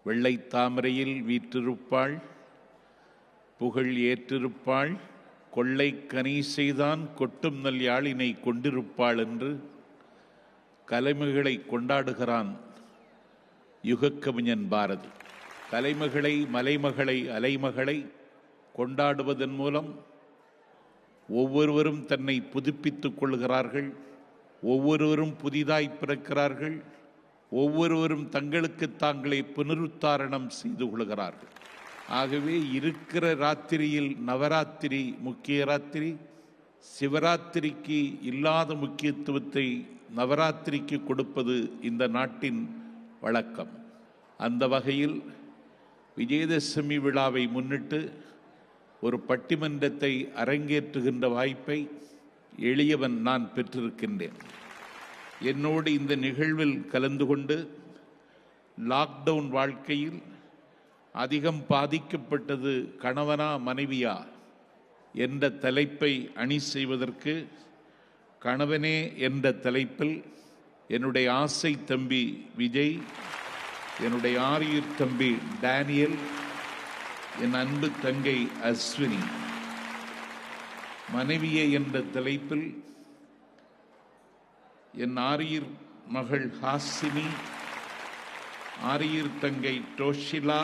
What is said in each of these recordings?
வெள்ளைத்தாமரையில் வீற்றிருப்பாள், புகழ் ஏற்றிருப்பாள், கொள்ளை கனி செய்தான் கொட்டும் நல் யாழினை கொண்டிருப்பாள் என்று கலைமகளை கொண்டாடுகிறான் யுகக்கவிஞன் பாரதி. கலைமகளை, மலைமகளை, அலைமகளை கொண்டாடுவதன் மூலம் ஒவ்வொருவரும் தன்னை புதுப்பித்துக் கொள்கிறார்கள், ஒவ்வொருவரும் புதிதாய் பிறக்கிறார்கள், ஒவ்வொருவரும் தங்களுக்கு தாங்களே புனருத்தாரணம் செய்து கொள்கிறார்கள். ஆகவே இருக்கிற ராத்திரியில் நவராத்திரி முக்கிய ராத்திரி, சிவராத்திரிக்கு இல்லாத முக்கியத்துவத்தை நவராத்திரிக்கு கொடுப்பது இந்த நாட்டின் வழக்கம். அந்த வகையில் விஜயதசமி விழாவை முன்னிட்டு ஒரு பட்டிமன்றத்தை அரங்கேற்றுகின்ற வாய்ப்பை எளியவன் நான் பெற்றிருக்கின்றேன். என்னோடு இந்த நிகழ்வில் கலந்து கொண்டு லாக்டவுன் வாழ்க்கையில் அதிகம் பாதிக்கப்பட்டது கணவனா மனைவியா என்ற தலைப்பை அணி செய்வதற்கு கணவனே என்ற தலைப்பில் என்னுடைய ஆசை தம்பி விஜய், என்னுடைய ஆரியூர் தம்பி டேனியல், என் அன்பு தங்கை அஸ்வினி, மனைவியே என்ற தலைப்பில் என் ஆரியூர் மகள் ஹாசினி, ஆரியூர் தங்கை டோஷிலா,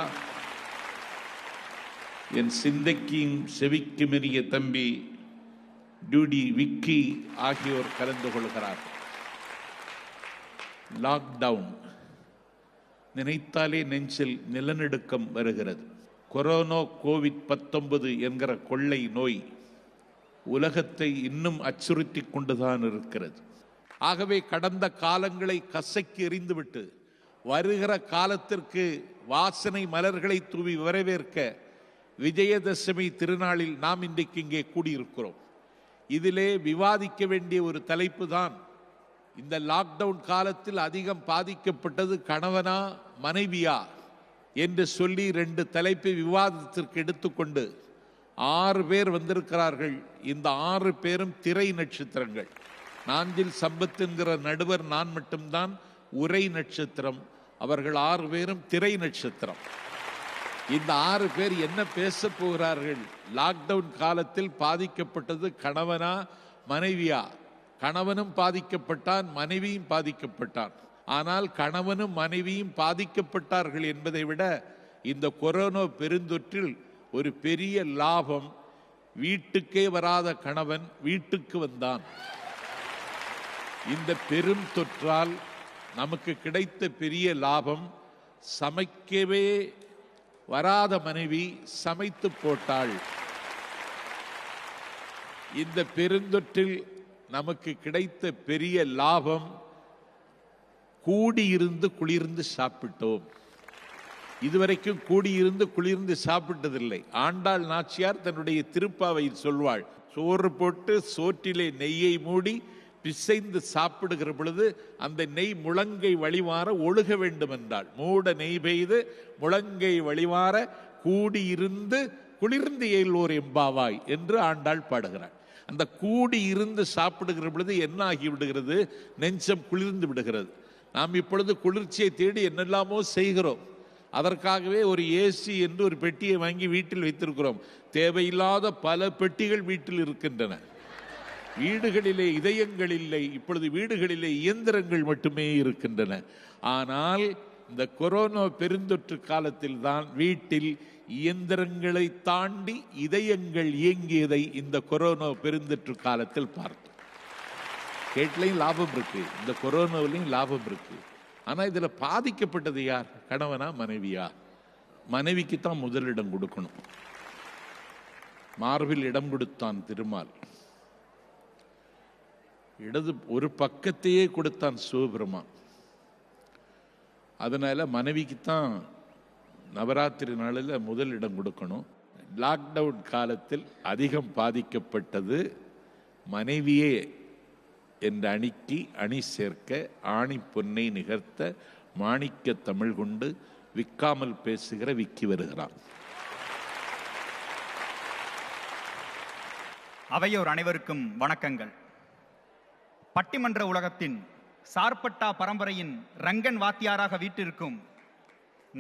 என் சிந்தைக்கும் செவிக்குமெரிய தம்பி டியூடி விக்கி ஆகியோர் கலந்து கொள்கிறார். லாக்டவுன் நினைத்தாலே நெஞ்சில் நிலநடுக்கம் வருகிறது. கொரோனா கோவிட்-19 என்கிற கொள்ளை நோய் உலகத்தை இன்னும் அச்சுறுத்தி கொண்டுதான் இருக்கிறது. ஆகவே கடந்த காலங்களை கசக்கி எறிந்துவிட்டு வருகிற காலத்திற்கு வாசனை மலர்களை தூவி வரவேற்க விஜயதசமி திருநாளில் நாம் இன்றைக்கு இங்கே கூடியிருக்கிறோம். இதிலே விவாதிக்க வேண்டிய ஒரு தலைப்பு தான், இந்த லாக்டவுன் காலத்தில் அதிகம் பாதிக்கப்பட்டது கணவனா மனைவியா என்று சொல்லி 2 தலைப்பை விவாதத்திற்கு எடுத்துக்கொண்டு 6 பேர் வந்திருக்கிறார்கள். இந்த 6 பேரும் திரை நட்சத்திரங்கள். நாஞ்சில் சம்பத் என்கிற நடுவர் நான் மட்டும்தான் உரை நட்சத்திரம். அவர்கள் 6 பேரும் திரை நட்சத்திரம். இந்த 6 பேர் என்ன பேச போகிறார்கள்? லாக்டவுன் காலத்தில் பாதிக்கப்பட்டது கணவனா மனைவியா? கணவனும் பாதிக்கப்பட்டான், மனைவியும் பாதிக்கப்பட்டான். ஆனால் கணவனும் மனைவியும் பாதிக்கப்பட்டார்கள் என்பதை விட இந்த கொரோனா பெருந்தொற்றில் ஒரு பெரிய லாபம், வீட்டுக்கே வராத கணவன் வீட்டுக்கு வந்தான். இந்த பெரும் தொற்றால் நமக்கு கிடைத்த பெரிய லாபம், சமைக்கவே வராத மனைவி சமைத்து போட்டாள். இந்த பெருந்தொற்றில் நமக்கு கிடைத்த பெரிய லாபம், கூடியிருந்து குளிர்ந்து சாப்பிட்டோம். இதுவரைக்கும் கூடியிருந்து குளிர்ந்து சாப்பிட்டதில்லை. ஆண்டாள் நாச்சியார் தன்னுடைய திருப்பாவையில் சொல்வாள், சோறு போட்டு சோற்றிலே நெய்யை மூடி பிசைந்து சாப்பிடுகிற பொழுது அந்த நெய் முழங்கை வழிவார ஒழுக வேண்டும் என்றாள். மூட நெய் பெய்து முழங்கை வழிவார கூடியிருந்து குளிர்ந்து எல்லோர் எம்பாவாய் என்று ஆண்டாள் பாடுகிறாள். அந்த கூடி இருந்து சாப்பிடுகிற பொழுது என்ன ஆகி விடுகிறது? நெஞ்சம் குளிர்ந்து விடுகிறது. நாம் இப்பொழுது குளிர்ச்சியை தேடி என்னெல்லாமோ செய்கிறோம். அதற்காகவே ஒரு ஏசி என்று ஒரு பெட்டியை வாங்கி வீட்டில் வைத்திருக்கிறோம். தேவையில்லாத பல பெட்டிகள் வீட்டில் இருக்கின்றன. வீடுகளிலே இதயங்கள் இல்லை, இப்பொழுது வீடுகளிலே இயந்திரங்கள் மட்டுமே இருக்கின்றன. ஆனால் இந்த கொரோனா பெருந்தொற்று காலத்தில் தான் வீட்டில் இயந்திரங்களை தாண்டி இதயங்கள் இயங்கியதை இந்த கொரோனா பெருந்தொற்று காலத்தில் பார்த்தோம். கேட்லையும் லாபம் இருக்கு, இந்த கொரோனாவிலையும் லாபம் இருக்கு. ஆனா இதுல பாதிக்கப்பட்டது யார்? கணவனா மனைவியா? மனைவிக்கு தான் முதலிடம் கொடுக்கணும். மார்பில் இடம் கொடுத்தான் திருமால், இடது ஒரு பக்கத்தையே கொடுத்தான் சிவபெருமான். அதனால மனைவிக்கு தான் நவராத்திரி நாளில் முதலிடம் கொடுக்கணும். லாக்டவுன் காலத்தில் அதிகம் பாதிக்கப்பட்டது மனைவியே என்ற அணிக்கு அணி சேர்க்க ஆணி பொன்னை நிகர்த்த மாணிக்க தமிழ் கொண்டு விற்காமல் பேசுகிற விக்கி வருகிறான். அவையோர் அனைவருக்கும் வணக்கங்கள். பட்டிமன்ற உலகத்தின் சார்பட்டா பரம்பரையின் ரங்கன் வாத்தியாராக வீட்டிற்கும்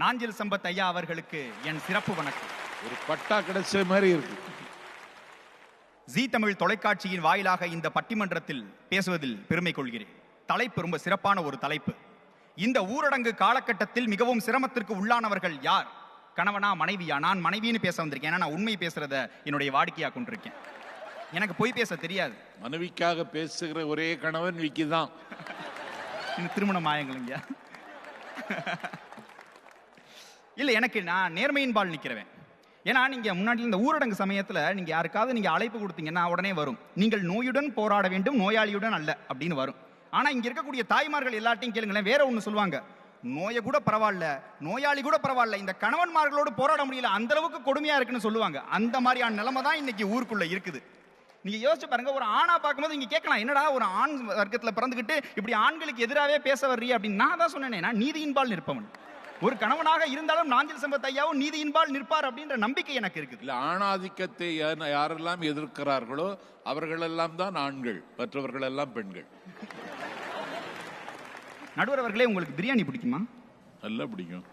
நாஞ்சில் சம்பத் ஐயா அவர்களுக்கு என் சிறப்பு வணக்கம். ஒரு பட்டா கிடைச்ச மாதிரி இருக்கு. ஜீ தமிழ் தொலைக்காட்சியின் வாயிலாக இந்த பட்டிமன்றத்தில் பேசுவதில் பெருமை கொள்கிறேன். தலைப்பு ரொம்ப சிறப்பான ஒரு தலைப்பு. இந்த ஊரடங்கு காலகட்டத்தில் மிகவும் சிரமத்திற்கு உள்ளானவர்கள் யார்? கணவனா மனைவியா? நான் மனைவின்னு பேச வந்திருக்கேன். ஏன்னா நான் உண்மை பேசுறத என்னுடைய வாடிக்கையா கொண்டிருக்கேன். எனக்கு பொய் பேச தெரியாது. மனைவிக்காக பேசுகிற ஒரே கணவன் விக்கி தான். திருமணம் ஆயங்களுங்க இல்ல, எனக்கு நான் நேர்மையின் பால் நிக்கிறவன். ஏன்னா நீங்க முன்னாடி இந்த ஊரடங்கு சமயத்துல நீங்க யாருக்காவது நீங்க அழைப்பு கொடுத்தீங்கன்னா உடனே வரும், நீங்கள் நோயுடன் போராட வேண்டும், நோயாளியுடன் அல்ல அப்படின்னு வரும். ஆனா இங்க இருக்கக்கூடிய தாய்மார்கள் எல்லாத்தையும் கேளுங்களேன், வேற ஒண்ணு சொல்லுவாங்க, நோயை கூட பரவாயில்ல, நோயாளி கூட பரவாயில்ல, இந்த கணவன்மார்களோடு போராட முடியல, அந்த அளவுக்கு கொடுமையா இருக்குன்னு சொல்லுவாங்க. அந்த மாதிரியான நிலைமை தான் இன்னைக்கு ஊருக்குள்ள இருக்குது. நீங்க யோசிச்சு பாருங்க, ஒரு ஆணா பார்க்கும்போது நீங்க கேட்கலாம், என்னடா ஒரு ஆண் வர்க்கத்துல பிறந்துகிட்டு இப்படி ஆண்களுக்கு எதிராகவே பேச வர்றீ அப்படின்னு. நான் தான் சொன்னேனே, நான் நீதியின்பால் நிற்பவன். ஒரு கணவனாக இருந்தாலும் நாஞ்சில் சம்பத் ஐயாவும் நீதியின்பால் நிற்பார் அப்படின்ற நம்பிக்கை எனக்கு இருக்குது. இல்ல, ஆணாதிக்கத்தை யாரெல்லாம் எதிர்க்கிறார்களோ அவர்களெல்லாம் தான் ஆண்கள், மற்றவர்கள் எல்லாம் பெண்கள். நடுவர் அவர்களே, உங்களுக்கு பிரியாணி பிடிக்குமா? நல்லா பிடிக்கும்.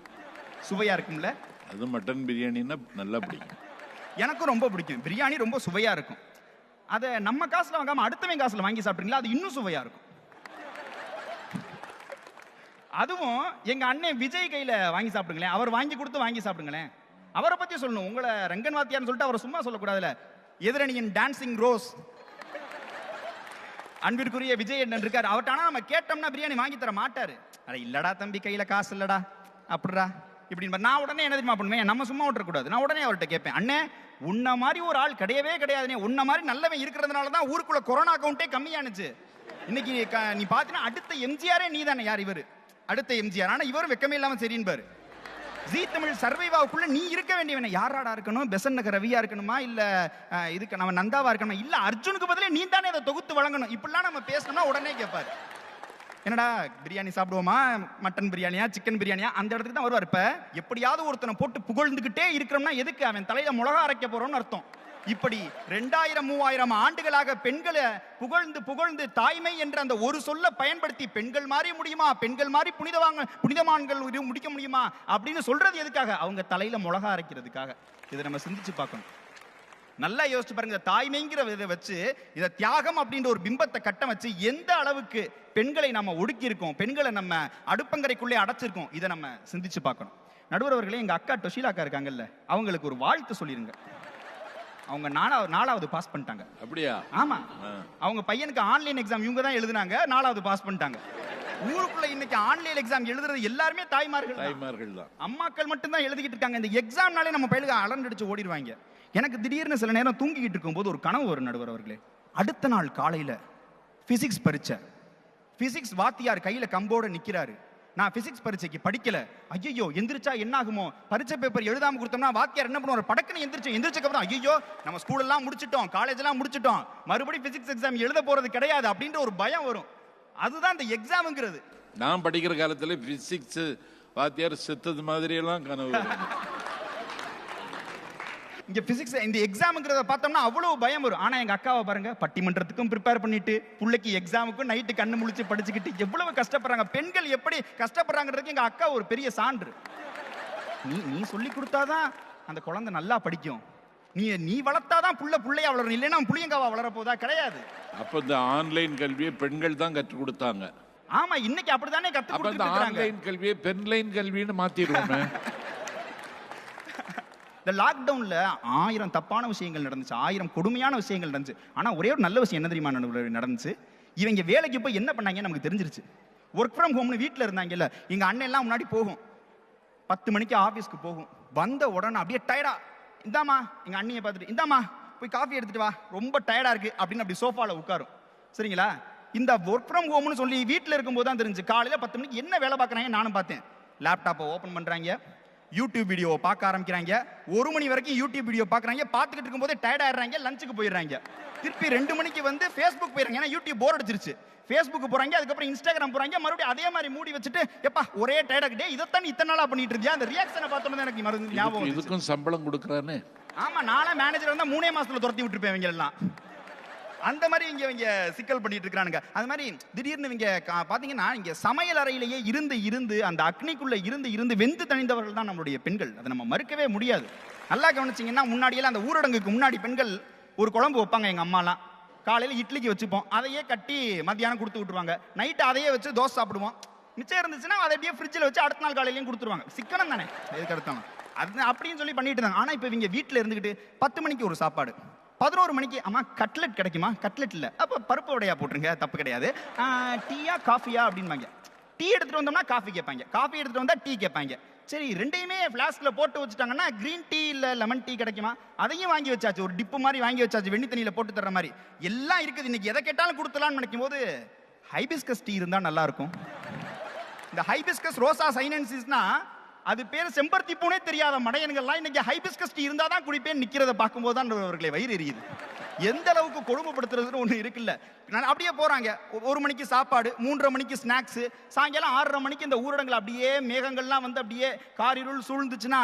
சுவையா இருக்கும்ல? அது மட்டன் பிரியாணின்னா நல்லா பிடிக்கும். எனக்கும் ரொம்ப பிடிக்கும். பிரியாணி ரொம்ப சுவையா இருக்கும். அதை நம்ம காசுல வாங்காம அடுத்தவன் காசுல வாங்கி சாப்பிட்றீங்களா, அது இன்னும் சுவையா இருக்கும். அதுவும் எங்க அண்ணன் விஜய் கையில வாங்கி சாப்பிடுங்களேன், அவர் வாங்கி கொடுத்து வாங்கி சாப்பிடுங்களேன். அவரை பத்தி சொல்லணும். உங்களை ரங்கன் வாத்தியார்னு சொல்லிட்டு அவரை சும்மா சொல்லக்கூடாதுல. எதிரணியின் டான்சிங் ரோஸ் அன்பிற்குரிய விஜய் அண்ணன் இருக்காரு. அவர்கிட்ட ஆனா நம்ம கேட்டோம்னா பிரியாணி வாங்கி தர மாட்டாரு. அட இல்லடா தம்பி, கையில காசு இல்லடா அப்படிடா இப்படின்னு. நான் உடனே என்ன தெரியுமா பண்ணுவேன், நம்ம சும்மா விட்டுறக்கூடாது. நான் உடனே அவர்கிட்ட கேட்பேன், அண்ணே உன்ன மாதிரி ஒரு ஆள் கிடையவே கிடையாதுனே, உன்ன மாதிரி நல்லவன் இருக்கிறதுனால தான் ஊருக்குள்ள கொரோனா அக்கௌண்டே கம்மியானுச்சு. இன்னைக்கு நீ பாத்தீங்கன்னா அடுத்த எம்ஜிஆரே நீ தானே. யார் இவரு? அடுத்த எம்ஜிஆர். ஆனா இவரும் வெக்கமே இல்லாம சரின்னு ஜீ தமிழ் சர்வைவாவுக்குள்ள நீ இருக்க வேண்டியவன யாராடா இருக்கணும்? பெசன் நகர் ரவியா இருக்கணுமா, இல்ல இதுக்கு நம்ம நந்தாவா இருக்கணுமா, இல்ல அர்ஜுனுக்கு பதிலே நீ தானே அதை தொகுத்து வழங்கணும். இப்படிலாம் நம்ம பேசணும்னா உடனே கேட்பாரு, என்னடா பிரியாணி சாப்பிடுவோமா, மட்டன் பிரியாணியா, சிக்கன் பிரியாணியா, அந்த இடத்துக்கு தான் வருவார். இப்ப எப்படியாவது ஒருத்தனை போட்டு புகழ்ந்துகிட்டே இருக்கிறோம்னா எதுக்கு? அவன் தலையில மிளகா அரைக்க போறோம்னு அர்த்தம். இப்படி 2000-3000 ஆண்டுகளாக பெண்களை புகழ்ந்து புகழ்ந்து தாய்மை என்ற அந்த ஒரு சொல்ல பயன்படுத்தி பெண்கள் மாறி முடியுமா, பெண்கள் மாறி புனிதமான்கள் முடிக்க முடியுமா அப்படின்னு சொல்றது எதுக்காக? அவங்க தலையில மிளகா அரைக்கிறதுக்காக. இதை நம்ம சிந்திச்சு பார்க்கணும். நல்லா யோசிச்சு பாருங்க. தாய்மைங்கிற இதை வச்சு இதை தியாகம் அப்படின்ற ஒரு பிம்பத்தை கட்டம் வச்சு எந்த அளவுக்கு பெண்களை நம்ம ஒடுக்கி இருக்கோம், பெண்களை நம்ம அடுப்பங்கரைக்குள்ளே அடைச்சிருக்கோம், இதை நம்ம சிந்திச்சு பார்க்கணும். நடுவர் அவர்களே, எங்க அக்கா டொஷிலா அக்கா இருக்காங்கல்ல, அவங்களுக்கு ஒரு வாழ்த்து சொல்லிருங்க. அவங்க 4வது பாஸ் பண்ணிட்டாங்க. அப்படியா? ஆமா. அவங்க பையனுக்கு ஆன்லைன் எக்ஸாம் இவங்க தான் எழுதுனாங்க, 4வது பாஸ் பண்ணிட்டாங்க. ஊருக்குள்ள இன்னைக்கு ஆன்லைன் எக்ஸாம் எழுதுறது எல்லாருமே தாய்மார்கள் தான். அம்மாக்கள் மட்டும் தான் எழுதிக்கிட்டு இருக்காங்க. இந்த எக்ஸாம்னாலே நம்ம பையனுக்கு அலண்டடிச்சு ஓடிடுவாங்க. எனக்கு திடீர்னு சில நேரம் தூங்கிக்கிட்டு இருக்கும்போது ஒரு கனவு வரும் நடுவர் அவர்களே. அடுத்த நாள் காலையில பிசிக்ஸ் பரீட்சை. பிசிக்ஸ் வாத்தியார் கையில கம்போட நிக்கிறாரு. நான் பிசிக்ஸ் பரீட்சைக்கு படிக்கல. ஐயோ எந்திரிச்சா என்ன ஆகுமோ, பரீட்சை பேப்பர் எழுதாம கொடுத்தோம்னா வாத்தியார் என்ன பண்ணுவார், படக்குன்னு எந்திரிச்சதுக்கு அப்புறம் ஐயோ நம்ம ஸ்கூல் எல்லாம் முடிச்சிட்டோம், காலேஜ் எல்லாம் முடிச்சிட்டோம், மறுபடியும் பிசிக்ஸ் எக்ஸாம் எழுத போறது கிடையாது அப்படின்ற ஒரு பயம் வரும். அதுதான் இந்த எக்ஸாம்ங்கிறது. நான் படிக்கிற காலத்துல பிசிக்ஸ் வாத்தியார் செத்தது மாதிரி எல்லாம் கனவு. இங்க பிசிக்ஸ் இந்த எக்ஸாம்ங்கிறத பார்த்தோம்னா அவ்வளவு பயம் வரும். ஆனா எங்க அக்காவை பாருங்க, பட்டிமன்றத்துக்கும் ப்ரிப்பேர் பண்ணிட்டு பிள்ளைக்கு எக்ஸாமுக்கும் நைட்டு கண்ணு முழிச்சு படிச்சுக்கிட்டு எவ்வளவு கஷ்டப்படுறாங்க. பெண்கள் எப்படி கஷ்டப்படுறாங்கிறதுக்கு எங்க அக்கா ஒரு பெரிய சான்று. நீ சொல்லி கொடுத்தாதான் அந்த குழந்தை நல்லா படிக்கும், நீ வளர்த்தாதான் புள்ளையா வளரும், இல்லைன்னா புளியங்காவா வளர போதா? கிடையாது. அப்ப இந்த ஆன்லைன் கல்வியை பெண்கள் தான் கற்றுக் கொடுத்தாங்க. ஆமா, இன்னைக்கு அப்படித்தானே கத்து கொடுத்துட்டு ஆன்லைன் கல்வியை பெண்லைன் கல்வின்னு மாத்திடுவோமே. இந்த லாக்டவுன்ல 1000 தப்பான விஷயங்கள் நடந்துச்சு, 1000 கொடுமையான விஷயங்கள் நடந்துச்சு. ஆனா ஒரே ஒரு நல்ல விஷயம் என்ன தெரியுமா நடந்துச்சு? இவங்க வேலைக்கு போய் என்ன பண்ணாங்கன்னு நமக்கு தெரிஞ்சிருச்சு. ஒர்க் ஃப்ரம் ஹோம்னு வீட்டில் இருந்தாங்கல்ல, எங்க அண்ணன் எல்லாம் முன்னாடி போகும், 10 மணிக்கு ஆஃபீஸ்க்கு போகும். வந்த உடனே அப்படியே டயர்டா, இந்தாமா எங்க அண்ணியை பார்த்துட்டு, இந்தாமா போய் காஃபி எடுத்துட்டு வா, ரொம்ப டயர்டா இருக்கு அப்படின்னு அப்படி சோஃபால உட்காரும். சரிங்களா? இந்த ஒர்க் ஃப்ரம் ஹோம்னு சொல்லி வீட்டில் இருக்கும்போது தான் தெரிஞ்சு காலையில 10 மணிக்கு என்ன வேலை பார்க்குறாங்க. நானும் பார்த்தேன். லேப்டாப்பை ஓப்பன் பண்றாங்க, யூடியூப் வீடியோ பார்க்க ஆரம்பிக்கிறாங்க. 1 மணி வரைக்கும் யூடியூப் வீடியோ பார்க்குறாங்க. பார்த்துக்கிட்டு இருக்கும்போதே டயர்ட் ஆயிடுறாங்க, லஞ்சுக்கு போயிடுறாங்க. திருப்பி 2 மணிக்கு வந்து ஃபேஸ்புக் போயிடுறாங்க, ஏன்னா யூடியூப் போர் அடிச்சிருச்சு. ஃபேஸ்புக் போறாங்க, அதுக்கப்புறம் இன்ஸ்டாகிராம் போறாங்க, மறுபடியும் அதே மாதிரி மூடி வச்சுட்டு எப்பா ஒரே டயர்டாகிட்டே இதைத்தான் இத்தனை நாளா பண்ணிட்டு இருந்தியா. அந்த ரியாக்ஷனை பார்த்தோன்னே எனக்கு மறந்து ஞாபகம். இதுக்கும் சம்பளம் கொடுக்குறானே. ஆமா, நாளா மேனேஜர் வந்தா 3 மாசத்துல துரத்தி விட்டுருப்பேன் இவங்க எல்லாம். அந்த மாதிரி இங்க சிக்கல் பண்ணிட்டு இருக்கானுங்க. அது மாதிரி திடீர்னு இங்க பாத்தீங்கன்னா இங்க சமையல் அறையிலேயே இருந்து அந்த அக்னிக்குள்ள இருந்து வெந்து தணிந்தவர்கள் தான் நம்மளுடைய பெண்கள். அதை நம்ம மறுக்கவே முடியாது. நல்லா கவனிச்சீங்கன்னா முன்னாடியெல்லாம் அந்த ஊரடங்குக்கு முன்னாடி பெண்கள் ஒரு குழம்பு வைப்பாங்க. எங்க அம்மாலாம் காலையில இட்லிக்கு வச்சுப்போம், அதையே கட்டி மத்தியானம் கொடுத்து விட்டுருவாங்க. நைட்டு அதையே வச்சு தோசை சாப்பிடுவோம். மிச்சம் இருந்துச்சுன்னா அதை அப்படியே ஃப்ரிட்ஜில் வச்சு அடுத்த நாள் காலையிலையும் கொடுத்துருவாங்க. சிக்கனம் தானே எதுக்கு அடுத்தாலும் அது அப்படின்னு சொல்லி பண்ணிட்டு இருந்தாங்க. ஆனா இப்போ இவங்க வீட்டில் இருந்துக்கிட்டு 10 மணிக்கு ஒரு சாப்பாடு, 11 மணிக்கு அம்மா கட்லெட் கிடைக்குமா, கட்லெட் இல்லை அப்போ பருப்பு வடையா போட்டுருங்க, தப்பு கிடையாது, டீயா காஃபியா அப்படின்பாங்க. டீ எடுத்துட்டு வந்தோம்னா காஃபி கேட்பாங்க, காஃபி எடுத்துட்டு வந்தா டீ கேட்பாங்க. சரி ரெண்டையுமே ஃப்ளாஸ்கில் போட்டு வச்சுட்டாங்கன்னா கிரீன் டீ இல்லை லெமன் டீ கிடைக்குமா, அதையும் வாங்கி வச்சாச்சு. ஒரு டிப்பு மாதிரி வாங்கி வச்சாச்சு, வெண்ணி தண்ணியில் போட்டு தர்ற மாதிரி எல்லாம் இருக்குது. இன்னைக்கு எதை கேட்டாலும் கொடுத்துலான்னு நினைக்கும் போது ஹைபிஸ்கஸ் டீ இருந்தால் நல்லா இருக்கும். இந்த ஹைபிஸ்கஸ் ரோசா சைனன்சிஸ்னா அது பேர் செம்பருத்தி பூனே தெரியாத மடையன்கள்லாம் இன்னைக்கு ஹைபிஸ்கஸ் டீ இருந்தால் தான் குடிப்பேன் நிற்கிறத பார்க்கும்போது தான் அவர்களை வயிறு எரியுது. எந்த அளவுக்கு கொடுமைப்படுத்துறதுன்னு ஒன்று இருக்குல்ல. அப்படியே போறாங்க. 1 மணிக்கு சாப்பாடு, 3:30 மணிக்கு ஸ்நாக்ஸ், சாயங்காலம் 6:30 மணிக்கு இந்த ஊரடங்குல அப்படியே மேகங்கள்லாம் வந்து அப்படியே காரிருள் சூழ்ந்துச்சுன்னா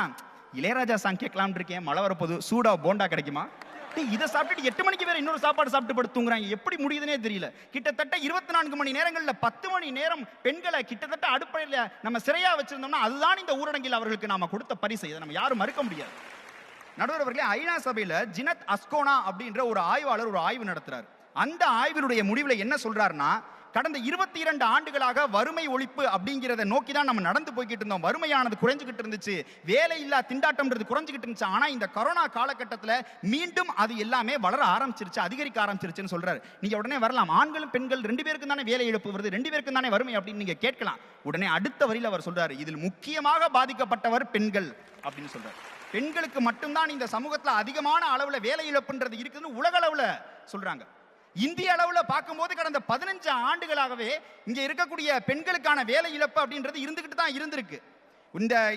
இளையராஜா சாங் கேட்கலாம்னு இருக்கேன், மழை வரப்போது, சூடா போண்டா கிடைக்குமா, இதை சாப்பிட்டுட்டு 8 மணிக்கு வேற இன்னொரு சாப்பாடு சாப்பிட்டு படுத்துங்கிறாங்க. எப்படி முடியுதுன்னே தெரியல. கிட்டத்தட்ட 24 மணி நேரங்கள்ல 10 மணி நேரம் பெண்களை கிட்டத்தட்ட அடுப்படையில் நம்ம சிறையா வச்சிருந்தோம்னா அதுதான் இந்த ஊரடங்கில் அவர்களுக்கு நாம கொடுத்த பரிசு. இதை நம்ம யாரும் மறுக்க முடியாது. நடுவர் அவர்களே, ஐநா சபையில ஜினத் அஸ்கோனா அப்படின்ற ஒரு ஆய்வாளர் ஒரு ஆய்வு நடத்துறாரு. அந்த ஆய்வினுடைய முடிவில் என்ன சொல்றாருன்னா, கடந்த 22 ஆண்டுகளாக வறுமை ஒழிப்பு அப்படிங்கிறத நோக்கி தான் நம்ம நடந்து போய்கிட்டு இருந்தோம். வறுமையானது குறைஞ்சிக்கிட்டு இருந்துச்சு, வேலை இல்லா திண்டாட்டம்ன்றது குறைஞ்சிக்கிட்டு இருந்துச்சு. ஆனா இந்த கொரோனா காலகட்டத்தில் மீண்டும் அது எல்லாமே வளர ஆரம்பிச்சிருச்சு, அதிகரிக்க ஆரம்பிச்சிருச்சுன்னு சொல்றாரு. நீங்க உடனே வரலாம், ஆண்களும் பெண்கள் 2 பேருக்கும் தானே வேலை இழப்பு வருது, 2 பேருக்கும் தானே வறுமை அப்படின்னு நீங்க கேட்கலாம். உடனே அடுத்த வரியில் அவர் சொல்றாரு, இதில் முக்கியமாக பாதிக்கப்பட்டவர் பெண்கள் அப்படின்னு சொல்றாரு. பெண்களுக்கு மட்டும்தான் இந்த சமூகத்தில் அதிகமான அளவுல வேலை இழப்புன்றது இருக்குதுன்னு உலக அளவுல சொல்றாங்க. இந்திய அளவுல பார்க்கும்போது கடந்த 15 ஆண்டுகளாகவே இங்க இருக்கக்கூடிய பெண்களுக்கான வேலை இழப்பு அப்படின்றது இருந்துகிட்டு தான் இருந்திருக்கு.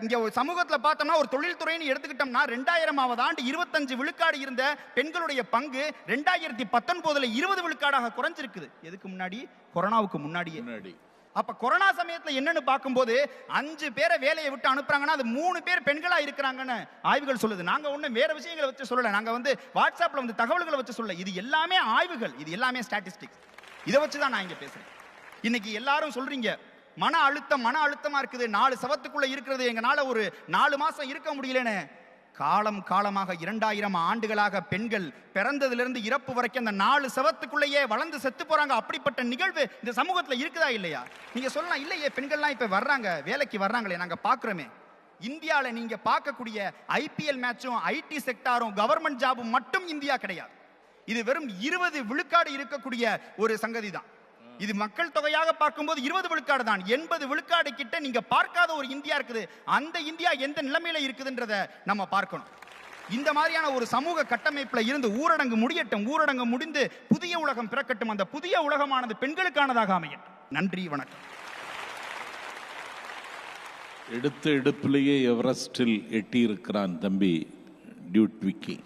இங்க சமூகத்தில் பார்த்தோம்னா ஒரு தொழில்துறைன்னு எடுத்துக்கிட்டோம்னா 2000ஆவது ஆண்டு 25 விழுக்காடு இருந்த பெண்களுடைய பங்கு 2019 20 விழுக்காடாக குறைஞ்சிருக்குது. எதுக்கு முன்னாடி? கொரோனாவுக்கு முன்னாடி. அப்ப கொரோனா சமயத்துல என்னன்னு பார்க்கும்போது 5 பேரை வேலையை விட்டு அனுப்புறாங்கன்னா அது 3 பேர் பெண்களா இருக்கிறாங்கன்னு ஆய்வுகள் சொல்லுது. நாங்க ஒண்ணு வேற விஷயங்களை வச்சு சொல்லல, நாங்க வாட்ஸ்அப்ல தகவல்களை வச்சு சொல்ல. இது எல்லாமே ஆய்வுகள், இது எல்லாமே ஸ்டாட்டிஸ்டிக்ஸ். இதை வச்சுதான் நான் இங்க பேசுறேன். இன்னைக்கு எல்லாரும் சொல்றீங்க மன அழுத்தமா இருக்குது, 4 சவத்துக்குள்ள இருக்கிறது, எங்கனால ஒரு 4 மாசம் இருக்க முடியலன்னு. காலமாக 2000 ஆண்டுகளாக பெண்கள் பிறந்ததிலிருந்து இறப்பு வரைக்கும் அந்த 4 சவத்துக்குள்ளேயே வளர்ந்து செத்து போறாங்க. அப்படிப்பட்ட நிகழ்வு இந்த சமூகத்தில் இருக்குதா இல்லையா? நீங்க சொல்லலாம், இல்லையே பெண்கள்லாம் இப்ப வர்றாங்க, வேலைக்கு வர்றாங்களே, நாங்க பாக்குறோமே. இந்தியாவில் நீங்க பார்க்கக்கூடிய IPL மேட்சும் IT செக்டாரும் கவர்மெண்ட் ஜாபும் மட்டும் இந்தியா கிடையாது. இது வெறும் 20 விழுக்காடு இருக்கக்கூடிய ஒரு சங்கதி தான். இது மக்கள் தொகையாக பார்க்கும்போது 20 விழுக்காடு தான். 80 விழுக்காடு கிட்ட நீங்க பார்க்காத ஒரு இந்தியா இருக்குது. அந்த இந்தியா எந்த நிலைமையில இருக்குதுன்றத நம்ம பார்க்கணும். இந்த மாதிரியான ஒரு சமூக கட்டமைப்புல இருந்து ஊரடங்கு முடியட்டும், ஊரடங்கு முடிந்து புதிய உலகம் பிறக்கட்டும், அந்த புதிய உலகமானது பெண்களுக்கானதாக அமையட்டும். நன்றி, வணக்கம். எடுத்த எடுப்பிலேயே எவரெஸ்டில் எட்டியிருக்கிறான் தம்பி டியூட் விக்கி.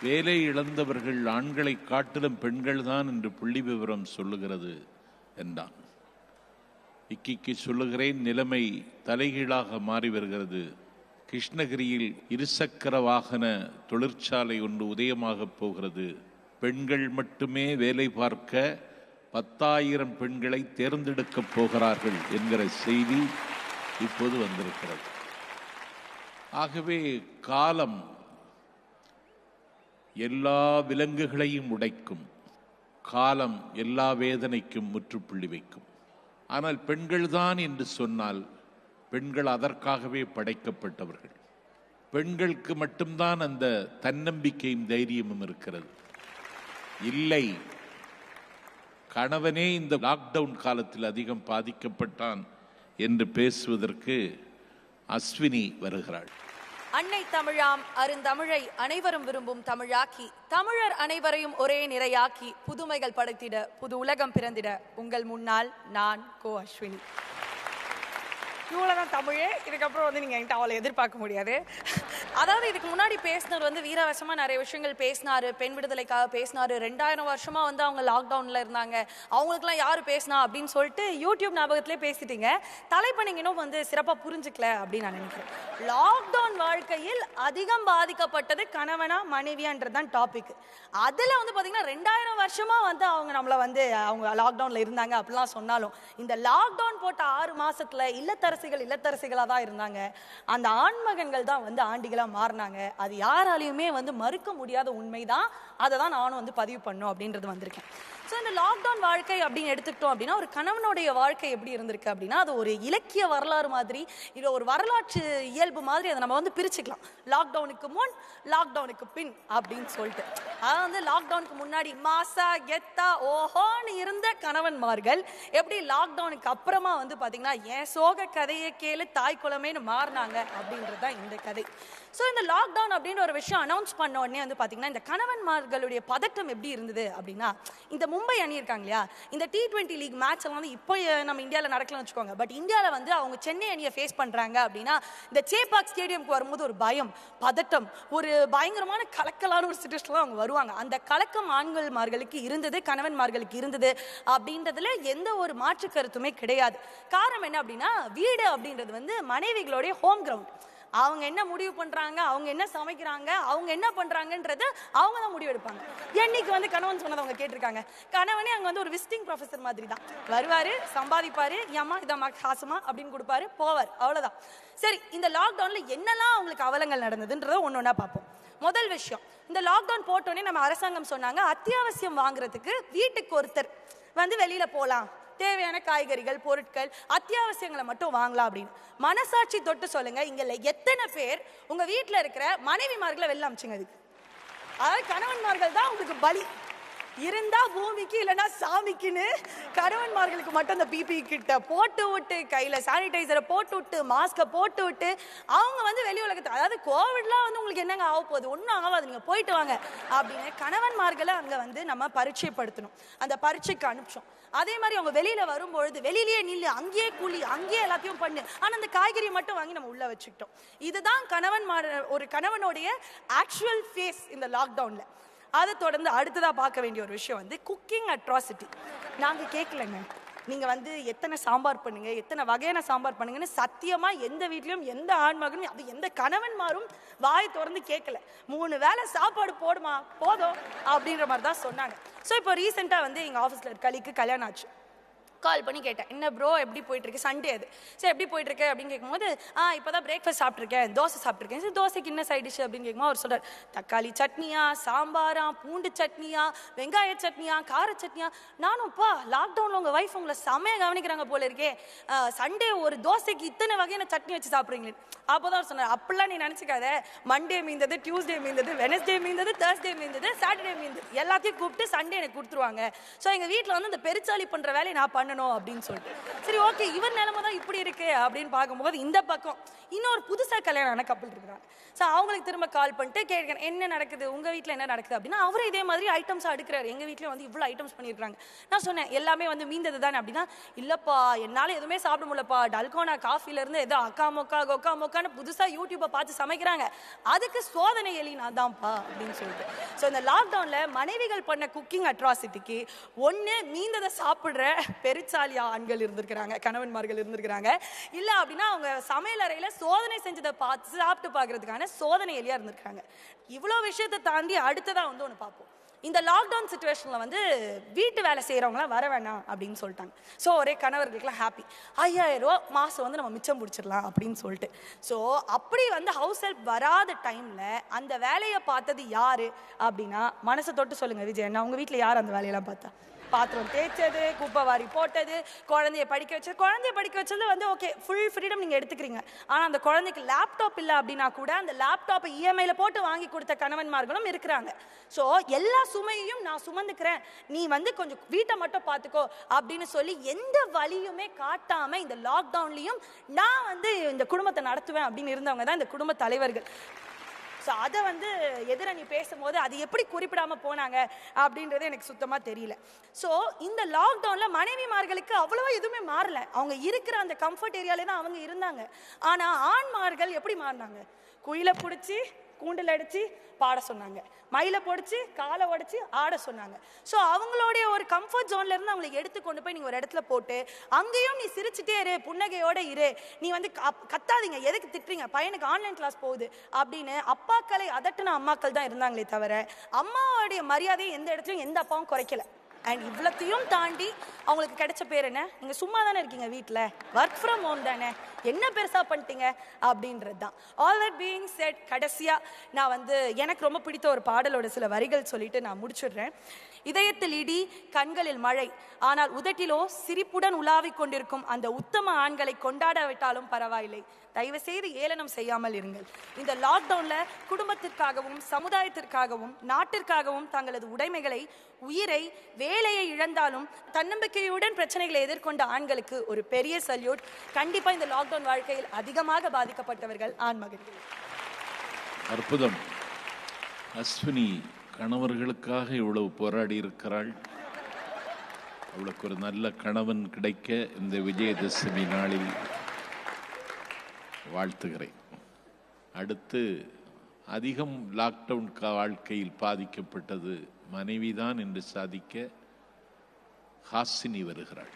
வேலை இழந்தவர்கள் ஆண்களை காட்டிலும் பெண்கள் தான் என்று புள்ளி விவரம் சொல்லுகிறது என்றான். விக்கிக்கு சொல்லுகிறேன், நிலைமை தலைகீழாக மாறி வருகிறது. கிருஷ்ணகிரியில் இருசக்கர வாகன தொழிற்சாலை ஒன்று உதயமாக போகிறது. பெண்கள் மட்டுமே வேலை பார்க்க 10,000 பெண்களை தேர்ந்தெடுக்கப் போகிறார்கள் என்கிற செய்தி இப்போது வந்திருக்கிறது. ஆகவே காலம் எல்லா விலங்குகளையும் உடைக்கும், காலம் எல்லா வேதனைக்கும் முற்றுப்புள்ளி வைக்கும். ஆனால் பெண்கள் தான் என்று சொன்னால் பெண்கள் அதற்காகவே படைக்கப்பட்டவர்கள். பெண்களுக்கு மட்டும்தான் அந்த தன்னம்பிக்கையும் தைரியமும் இருக்கிறது. இல்லை, கணவனே இந்த லாக்டவுன் காலத்தில் அதிகம் பாதிக்கப்பட்டான் என்று பேசுவதற்கு அஸ்வினி வருகிறாள். அன்னை தமிழாம் அருந்தமிழை அனைவரும் விரும்பும் தமிழாக்கி, தமிழர் அனைவரையும் ஒரே நிறையாக்கி, புதுமைகள் படைத்திட புது உலகம் பிறந்திட உங்கள் முன்னால் நான் கோ அஸ்வினி. இவ்வளோதான் தமிழே. இதுக்கப்புறம் நீங்கள் என்கிட்ட அவளை எதிர்பார்க்க முடியாது. அதாவது இதுக்கு முன்னாடி பேசினவர் வீரவசமாக நிறைய விஷயங்கள் பேசினார், பெண் விடுதலைக்காக பேசினார். 2000 வருஷமாக அவங்க லாக்டவுனில் இருந்தாங்க, அவங்களுக்குலாம் யார் பேசினா அப்படின்னு சொல்லிட்டு யூடியூப் ஞாபகத்திலே பேசிட்டீங்க. தலைப்பை நீங்கள் இன்னும் சிறப்பாக புரிஞ்சுக்கல அப்படின்னு நான் நினைக்கிறேன். லாக்டவுன் வாழ்க்கையில் அதிகம் பாதிக்கப்பட்டது கணவனா மனைவியான்றதுதான் டாபிக். அதுல வந்து பாத்தீங்கன்னா 2000 வருஷமா வந்து அவங்க நம்மள வந்து அவங்க லாக்டவுன்ல இருந்தாங்க அப்படிலாம் சொன்னாலும், இந்த லாக்டவுன் போட்ட 6 மாசத்துல இல்லத்தரசிகளா தான் இருந்தாங்க. அந்த ஆண்மகன்கள் தான் வந்து ஆண்டிகளா மாறினாங்க. அது யாராலையுமே வந்து மறுக்க முடியாத உண்மைதான். அதை தான் நானும் வந்து பதிவு பண்ணும் அப்படின்றது வந்திருக்கேன். ஸோ இந்த லாக்டவுன் வாழ்க்கை அப்படின்னு எடுத்துக்கிட்டோம் அப்படின்னா, ஒரு கணவனுடைய வாழ்க்கை எப்படி இருந்திருக்கு அப்படின்னா, அது ஒரு இலக்கிய வரலாறு மாதிரி, இல்லை ஒரு வரலாற்று இயல்பு மாதிரி அதை நம்ம வந்து பிரிச்சுக்கலாம். லாக்டவுனுக்கு முன், லாக்டவுனுக்கு பின் அப்படின்னு சொல்லிட்டு. அதாவது வந்து லாக்டவுனுக்கு முன்னாடி மாசா கெத்தா ஓஹோன்னு இருந்த கணவன்மார்கள் எப்படி லாக்டவுனுக்கு அப்புறமா வந்து பார்த்தீங்கன்னா, ஏன் சோக கதையை கேளு தாய் குலமேன்னு மாறினாங்க அப்படின்றது தான் இந்த கதை. ஸோ இந்த லாக்டவுன் அப்படின்னு ஒரு விஷயம் அனௌன்ஸ் பண்ண உடனே வந்து பார்த்தீங்கன்னா, இந்த கணவன்மார்களுடைய பதட்டம் எப்படி இருந்தது அப்படின்னா, இந்த மும்பை அணி இருக்காங்க இல்லையா, இந்த T20 லீக் மேட்ச் எல்லாம் வந்து இப்போ நம்ம இந்தியாவில் நடக்கலன்னு வச்சுக்கோங்க. பட் இந்தியாவில் வந்து அவங்க சென்னை அணியை ஃபேஸ் பண்ணுறாங்க அப்படின்னா, இந்த சேப்பாக் ஸ்டேடியம்க்கு வரும்போது ஒரு பயம், பதட்டம், ஒரு பயங்கரமான கலக்கலான ஒரு சிச்சுவேஷன்ல அவங்க வருவாங்க. அந்த கலக்கம் ஆண்கள்மார்களுக்கு இருந்தது, கணவன்மார்களுக்கு இருந்தது அப்படின்றதுல எந்த ஒரு மாற்று கருத்துமே கிடையாது. காரணம் என்ன அப்படின்னா, வீடு அப்படின்றது வந்து மனைவிகளுடைய ஹோம் கிரவுண்ட். அவங்க என்ன முடிவு பண்றாங்க, அவங்க என்ன சமைக்கிறாங்க, அவங்க என்ன பண்றாங்கன்றது அவங்க தான் முடிவு எடுப்பாங்க. என்னைக்கு வந்து கணவன் சொன்னதை அவங்க கேட்டிருக்காங்க? கணவனே அங்க வந்து ஒரு விசிட்டிங் ப்ரொஃபசர் மாதிரி தான். வருவாரு, சம்பாதிப்பாரு, ஏமா இதம்மா காசுமா அப்படின்னு கொடுப்பாரு, போவார், அவ்வளவுதான். சரி, இந்த லாக்டவுன்ல என்னெல்லாம் அவங்களுக்கு அவலங்கள் நடந்ததுன்றத ஒன்னொன்னா பார்ப்போம். முதல் விஷயம், இந்த லாக்டவுன் போட்டோன்னே நம்ம அரசாங்கம் சொன்னாங்க, அத்தியாவசியம் வாங்குறதுக்கு வீட்டுக்கு ஒருத்தர் வந்து வெளியில போலாம், தேவையான காய்கறிகள், பொருட்கள், அத்தியாவசியங்களை மட்டும் வாங்கலாம் அப்படின்னு. மனசாட்சி தொட்டு சொல்லுங்க, இங்க எத்தனை பேர் உங்க வீட்டுல இருக்கிற மனைவிமார்களை வெளில அமிச்சுங்க? அதுக்கு அதாவது கணவன்மார்கள் தான் உங்களுக்கு பலி. இருந்தா பூமிக்கு இல்லைன்னா சாமிக்குன்னு கணவன்மார்களுக்கு மட்டும் அந்த பிபி கிட்ட போட்டு விட்டு, கையில சானிடைசரை போட்டு விட்டு, மாஸ்கை போட்டு விட்டு அவங்க வந்து வெளி உலகத்தை, அதாவது கோவிட்லாம் வந்து உங்களுக்கு என்னங்க ஆக போகுது, ஒன்றும் ஆகாது, நீங்க போயிட்டு வாங்க அப்படின்னு கணவன்மார்களை அங்க வந்து நம்ம பரீட்சைப்படுத்தணும். அந்த பரீட்சைக்கு அனுப்பிச்சோம். அதே மாதிரி அவங்க வெளியில வரும்பொழுது வெளியிலேயே நில்லு, அங்கேயே கூலி, அங்கேயே எல்லாத்தையும் பண்ணு, ஆனா அந்த காய்கறி மட்டும் வாங்கி நம்ம உள்ள வச்சுக்கிட்டோம். இதுதான் ஒரு கணவனுடைய ஆக்சுவல் ஃபேஸ் இந்த லாக்டவுன்ல. அதை தொடர்ந்து அடுத்ததா பார்க்க வேண்டிய ஒரு விஷயம் வந்து குக்கிங் அட்ராசிட்டி. நாங்க கேட்கலங்க, நீங்க வந்து எத்தனை சாம்பார் பண்ணுங்க, எத்தனை வகையான சாம்பார் பண்ணுங்கன்னு சத்தியமா எந்த வீட்லயும் எந்த ஆண்மகனும், அது எந்த கணவன்மாரும் வாய் திறந்து கேட்கல. 3 வேளை சாப்பாடு போடுமா போதும் அப்படின்ற மாதிரி தான் சொன்னாங்க. ஸோ இப்போ ரீசெண்டா வந்து எங்க ஆஃபீஸ்ல ஒரு கலிக்கு கல்யாணம் ஆச்சு. கால் பண்ணி கேட்டேன், என்ன ப்ரோ எப்படி போயிட்டு இருக்கு, சண்டே அது, சரி எப்படி போயிட்டு இருக்கு அப்படின்னு கேட்கும்போது, இப்போதான் பிரேக்ஃபாஸ்ட் சாப்பிட்ருக்கேன், தோசை சாப்பிட்ருக்கேன். சரி தோசைக்கு என்ன சைட் டிஷ் அப்படின்னு கேட்கும்போது அவர் சொல்றார், தக்காளி சட்னியா, சாம்பாரா, பூண்டு சட்னியா, வெங்காய சட்னியா, கார சட்னியா. நானும்ப்பா லாக்டவுன்ல உங்க வைஃப் உங்களை செமையாக கவனிக்கிறாங்க போல இருக்கே, சண்டே ஒரு தோசைக்கு இத்தனை வகையான சட்னி வச்சு சாப்பிட்றீங்களே. அப்போதான் அவர் சொன்னார், அப்படிலாம் நீ நினச்சிக்காத, மண்டே மீந்தது, டியூஸ்டே மீந்தது, வெனஸ்டே மீந்தது, தேர்ஸ்டே மீந்தது, சாட்டர்டே மீந்தது, எல்லாத்தையும் கூப்பிட்டு சண்டே எனக்கு கொடுத்துருவாங்க. ஸோ எங்கள் வீட்டில் வந்து இந்த பெருச்சாலி பண்ணுற வேலையை நான் பண்ணணும் அப்படின்னு சொல்லிட்டு. சரி ஓகே, இவர் நிலைமை தான் இப்படி இருக்கு அப்படின்னு பார்க்கும்போது இந்த பக்கம் இன்னொரு புதுசாக கல்யாணம் ஆன கப்பல் இருக்கிறாங்க. ஸோ அவங்களுக்கு திரும்ப கால் பண்ணிட்டு கேட்குறேன், என்ன நடக்குது உங்கள் வீட்டில், என்ன நடக்குது அப்படின்னா, அவரும் இதே மாதிரி ஐட்டம்ஸாக அடுக்கிறாரு. எங்கள் வீட்டில் வந்து இவ்வளோ ஐட்டம்ஸ் பண்ணியிருக்காங்க. நான் சொன்னேன், எல்லாமே வந்து மீந்தது தானே அப்படின்னா, இல்லைப்பா என்னால் எதுவுமே சாப்பிட முடியலப்பா, டல்கோனா காஃபிலேருந்து ஏதோ அக்கா மொக்கா கொக்கா மொக்கான்னு புதுசாக யூடியூப்பை பார்த்து சமைக்கிறாங்க, அதுக்கு சோதனை எலி நான் தான்ப்பா அப்படின்னு சொல்லிட்டு. ஸோ இந்த லாக்டவுனில் மனைவிகள் பண்ண குக்கிங் அட்ராசிட்டிக்கு ஒன்று மீந்ததை சாப்பிட்ற பெருச்சாலியா ஆண்கள் இருந்திருக்கிறாங்க, கணவன்மார்கள் இருந்திருக்கிறாங்க. இல்லை அப்படின்னா அவங்க சமையல் அறையில் சோதனை செஞ்சதை பார்த்து சாப்பிட்டு பார்க்கறதுக்கான சோதனை எலியா இருந்திருக்காங்க. இவ்வளோ விஷயத்தை தாண்டி அடுத்ததான் வந்து ஒன்று பார்ப்போம். இந்த லாக்டவுன் சிச்சுவேஷனில் வந்து வீட்டு வேலை செய்கிறவங்களாம் வர வேணாம் அப்படின்னு சொல்லிட்டாங்க. ஸோ ஒரே கணவர்களுக்கெல்லாம் ஹாப்பி, 5000 ரூபா மாதம் வந்து நம்ம மிச்சம் பிடிச்சிடலாம் அப்படின்னு சொல்லிட்டு. ஸோ அப்படி வந்து ஹவுஸ் ஹெல்ப் வராத டைமில் அந்த வேலையை பார்த்தது யாரு அப்படின்னா, மனசை தொட்டு சொல்லுங்க விஜய் அண்ணா, உங்கள் வீட்டில் யார் அந்த வேலையெல்லாம் பார்த்தா? பாத்திரம் தேய்ச்சது, குப்பை வாரி போட்டது, குழந்தைய படிக்க வச்சது. குழந்தைய படிக்க வச்சது வந்து ஓகே, ஃபுல் ஃப்ரீடம் நீங்கள் எடுத்துக்கிறீங்க. ஆனால் அந்த குழந்தைக்கு லேப்டாப் இல்லை அப்படின்னா கூட அந்த லேப்டாப்பை இஎம்ஐல போட்டு வாங்கி கொடுத்த கணவன்மார்களும் இருக்கிறாங்க. ஸோ எல்லா சுமையையும் நான் சுமந்துக்கிறேன், நீ வந்து கொஞ்சம் வீட்டை மட்டும் பார்த்துக்கோ அப்படின்னு சொல்லி எந்த வழியுமே காட்டாமல் இந்த லாக்டவுன்லையும் நான் வந்து இந்த குடும்பத்தை நடத்துவேன் அப்படின்னு இருந்தவங்க தான் இந்த குடும்ப தலைவர்கள். ஸோ அதை வந்து எதிரணி பேசும்போது அது எப்படி குறிப்பிடாமல் போனாங்க அப்படின்றது எனக்கு சுத்தமாக தெரியல. ஸோ இந்த லாக்டவுனில் மனைவிமார்களுக்கு அவ்வளோவா எதுவுமே மாறல, அவங்க இருக்கிற அந்த கம்ஃபர்ட் ஏரியாலே தான் அவங்க இருந்தாங்க. ஆனால் ஆண்மார்கள் எப்படி மாறினாங்க? குயிலை பிடிச்சி கூண்டில் அடிச்சு பாட சொன்னாங்க, மயிலை பொடிச்சு காலை உடைச்சு ஆட சொன்னாங்க. ஸோ அவங்களுடைய ஒரு கம்ஃபர்ட் ஜோன்ல இருந்து அவங்களை எடுத்து கொண்டு போய் நீங்க ஒரு இடத்துல போட்டு அங்கேயும் நீ சிரிச்சுட்டே இரு, புன்னகையோட இரு, நீ வந்து கத்தாதீங்க, எதுக்கு திட்டுறீங்க, பையனுக்கு ஆன்லைன் கிளாஸ் போகுது அப்படின்னு அப்பாக்களை அதட்டின அம்மாக்கள் தான் இருந்தாங்களே தவிர அம்மாவுடைய மரியாதையை எந்த இடத்துலையும் எந்த அப்பாவும் குறைக்கல. அண்ட் இவ்வளத்தையும் தாண்டி அவங்களுக்கு கிடைச்ச பேர் என்ன, நீங்கள் சும்மா தானே இருக்கீங்க வீட்டில், ஒர்க் ஃப்ரம் ஹோம் தானே, என்ன பெருசாக பண்ணிட்டீங்க அப்படின்றது தான். ஆல் தட் பீயிங் செட், கடைசியாக நான் வந்து எனக்கு ரொம்ப பிடித்த ஒரு பாடலோட சில வரிகள் சொல்லிட்டு நான் முடிச்சிடுறேன். இதயத்தில் இடி, கண்களில் மழை, ஆனால் உதட்டிலோ சிரிப்புடன் உலாவிக் கொண்டிருக்கும் அந்த உத்தம ஆண்களை கொண்டாடாவிட்டாலும் பரவாயில்லை, தயவு செய்து ஏளனம் செய்யாமல் இருங்கள். இந்த லாக்டவுனில் குடும்பத்திற்காகவும் சமுதாயத்திற்காகவும் நாட்டிற்காகவும் தங்களது உடைமைகளை, உயிரை, வேலையை இழந்தாலும் தன்னம்பிக்கையுடன் பிரச்சனைகளை எதிர்கொண்ட ஆண்களுக்கு ஒரு பெரிய சல்யூட். கண்டிப்பா இந்த லாக்டவுன் வாழ்க்கையில் அதிகமாக பாதிக்கப்பட்டவர்கள் ஆண்மகன்கள். அற்புதம். அஸ்வினி கணவர்களுக்காக இவ்வளவு போராடி இருக்கிறாள். அவளுக்கு ஒரு நல்ல கணவன் கிடைக்க இந்த விஜயதசமி நாளில் வாழ்த்துகிறேன். அடுத்து அதிகம் லாக்டவுன் வாழ்க்கையில் பாதிக்கப்பட்டது மனைவிதான் என்று சாதிக்க ஹாசினி வருகிறாள்.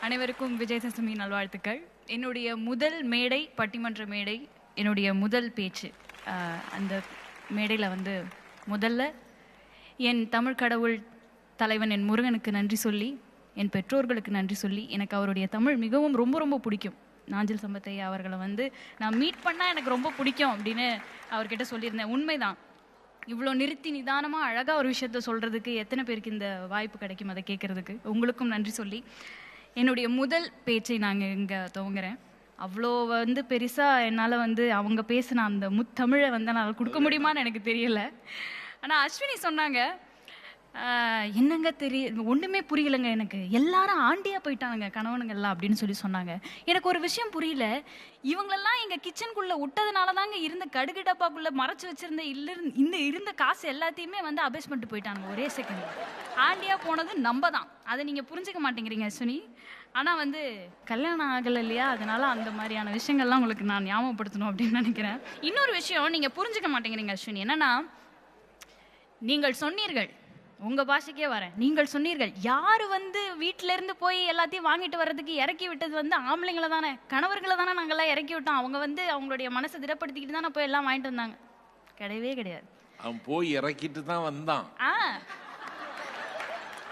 அனைவருக்கும் விஜயதசமி நல்வாழ்த்துக்கள். என்னுடைய முதல் மேடை, பட்டிமன்ற மேடை, என்னுடைய முதல் பேச்சு. அந்த மேடையில் வந்து முதல்ல என் தமிழ் கடவுள் தலைவன் என் முருகனுக்கு நன்றி சொல்லி, என் பெற்றோர்களுக்கு நன்றி சொல்லி, எனக்கு அவருடைய தமிழ் மிகவும் ரொம்ப ரொம்ப பிடிக்கும். நாஞ்சில் சம்பத்தையா அவர்களை வந்து நான் மீட் பண்ணால் எனக்கு ரொம்ப பிடிக்கும் அப்படின்னு அவர்கிட்ட சொல்லியிருந்தேன். உண்மைதான். இவ்வளோ நிறுத்தி நிதானமாக அழகாக ஒரு விஷயத்த சொல்கிறதுக்கு எத்தனை பேருக்கு இந்த வாய்ப்பு கிடைக்கும் அதை கேட்குறதுக்கு. உங்களுக்கும் நன்றி சொல்லி என்னுடைய முதல் பேச்சை நாங்கள் இங்கே துவங்குறேன். அவ்வளோ வந்து பெருசாக என்னால் வந்து அவங்க பேசின அந்த முத்தமிழை வந்து என்னால் கொடுக்க முடியுமான்னு எனக்கு தெரியல. ஆனால் அஸ்வினி சொன்னாங்க, என்னங்க ஒன்றுமே புரியலைங்க எனக்கு, எல்லாரும் ஆண்டியாக போயிட்டாங்க கணவனுங்கள்லாம் அப்படின்னு சொல்லி சொன்னாங்க. எனக்கு ஒரு விஷயம் புரியல, இவங்களெல்லாம் எங்கள் கிச்சனுக்குள்ளே விட்டதுனால தாங்க இருந்த கடுகு டப்பாக்குள்ளே மறைச்சி வச்சுருந்த இருந்த காசு எல்லாத்தையுமே வந்து அபேஸ் பண்ணிட்டு போயிட்டாங்க ஒரே செகண்ட். ஆண்டியாக போனது நம்ம தான், அதை நீங்கள் புரிஞ்சுக்க மாட்டேங்கிறீங்க அஸ்வினி. ஆனால் வந்து கல்யாணம் ஆகலை இல்லையா, அதனால அந்த மாதிரியான விஷயங்கள்லாம் உங்களுக்கு நான் ஞாபகப்படுத்தணும் அப்படின்னு நினைக்கிறேன். இன்னொரு விஷயம் நீங்கள் புரிஞ்சுக்க மாட்டேங்கிறீங்க அஸ்வினி, என்னன்னா நீங்கள் சொன்னீர்கள், உங்கள் பாஷைக்கே வரேன், நீங்கள் சொன்னீர்கள் யார் வந்து வீட்டிலேருந்து போய் எல்லாத்தையும் வாங்கிட்டு வர்றதுக்கு இறக்கி விட்டது வந்து ஆம்பளைங்களை தானே, கணவர்களை தானே நாங்கள்லாம் இறக்கி விட்டோம், அவங்க வந்து அவங்களுடைய மனசை திடப்படுத்திக்கிட்டு தானே போய் எல்லாம் வாங்கிட்டு வந்தாங்க. கிடையவே கிடையாது. அவன் போய் இறக்கிட்டு தான் வந்தான்.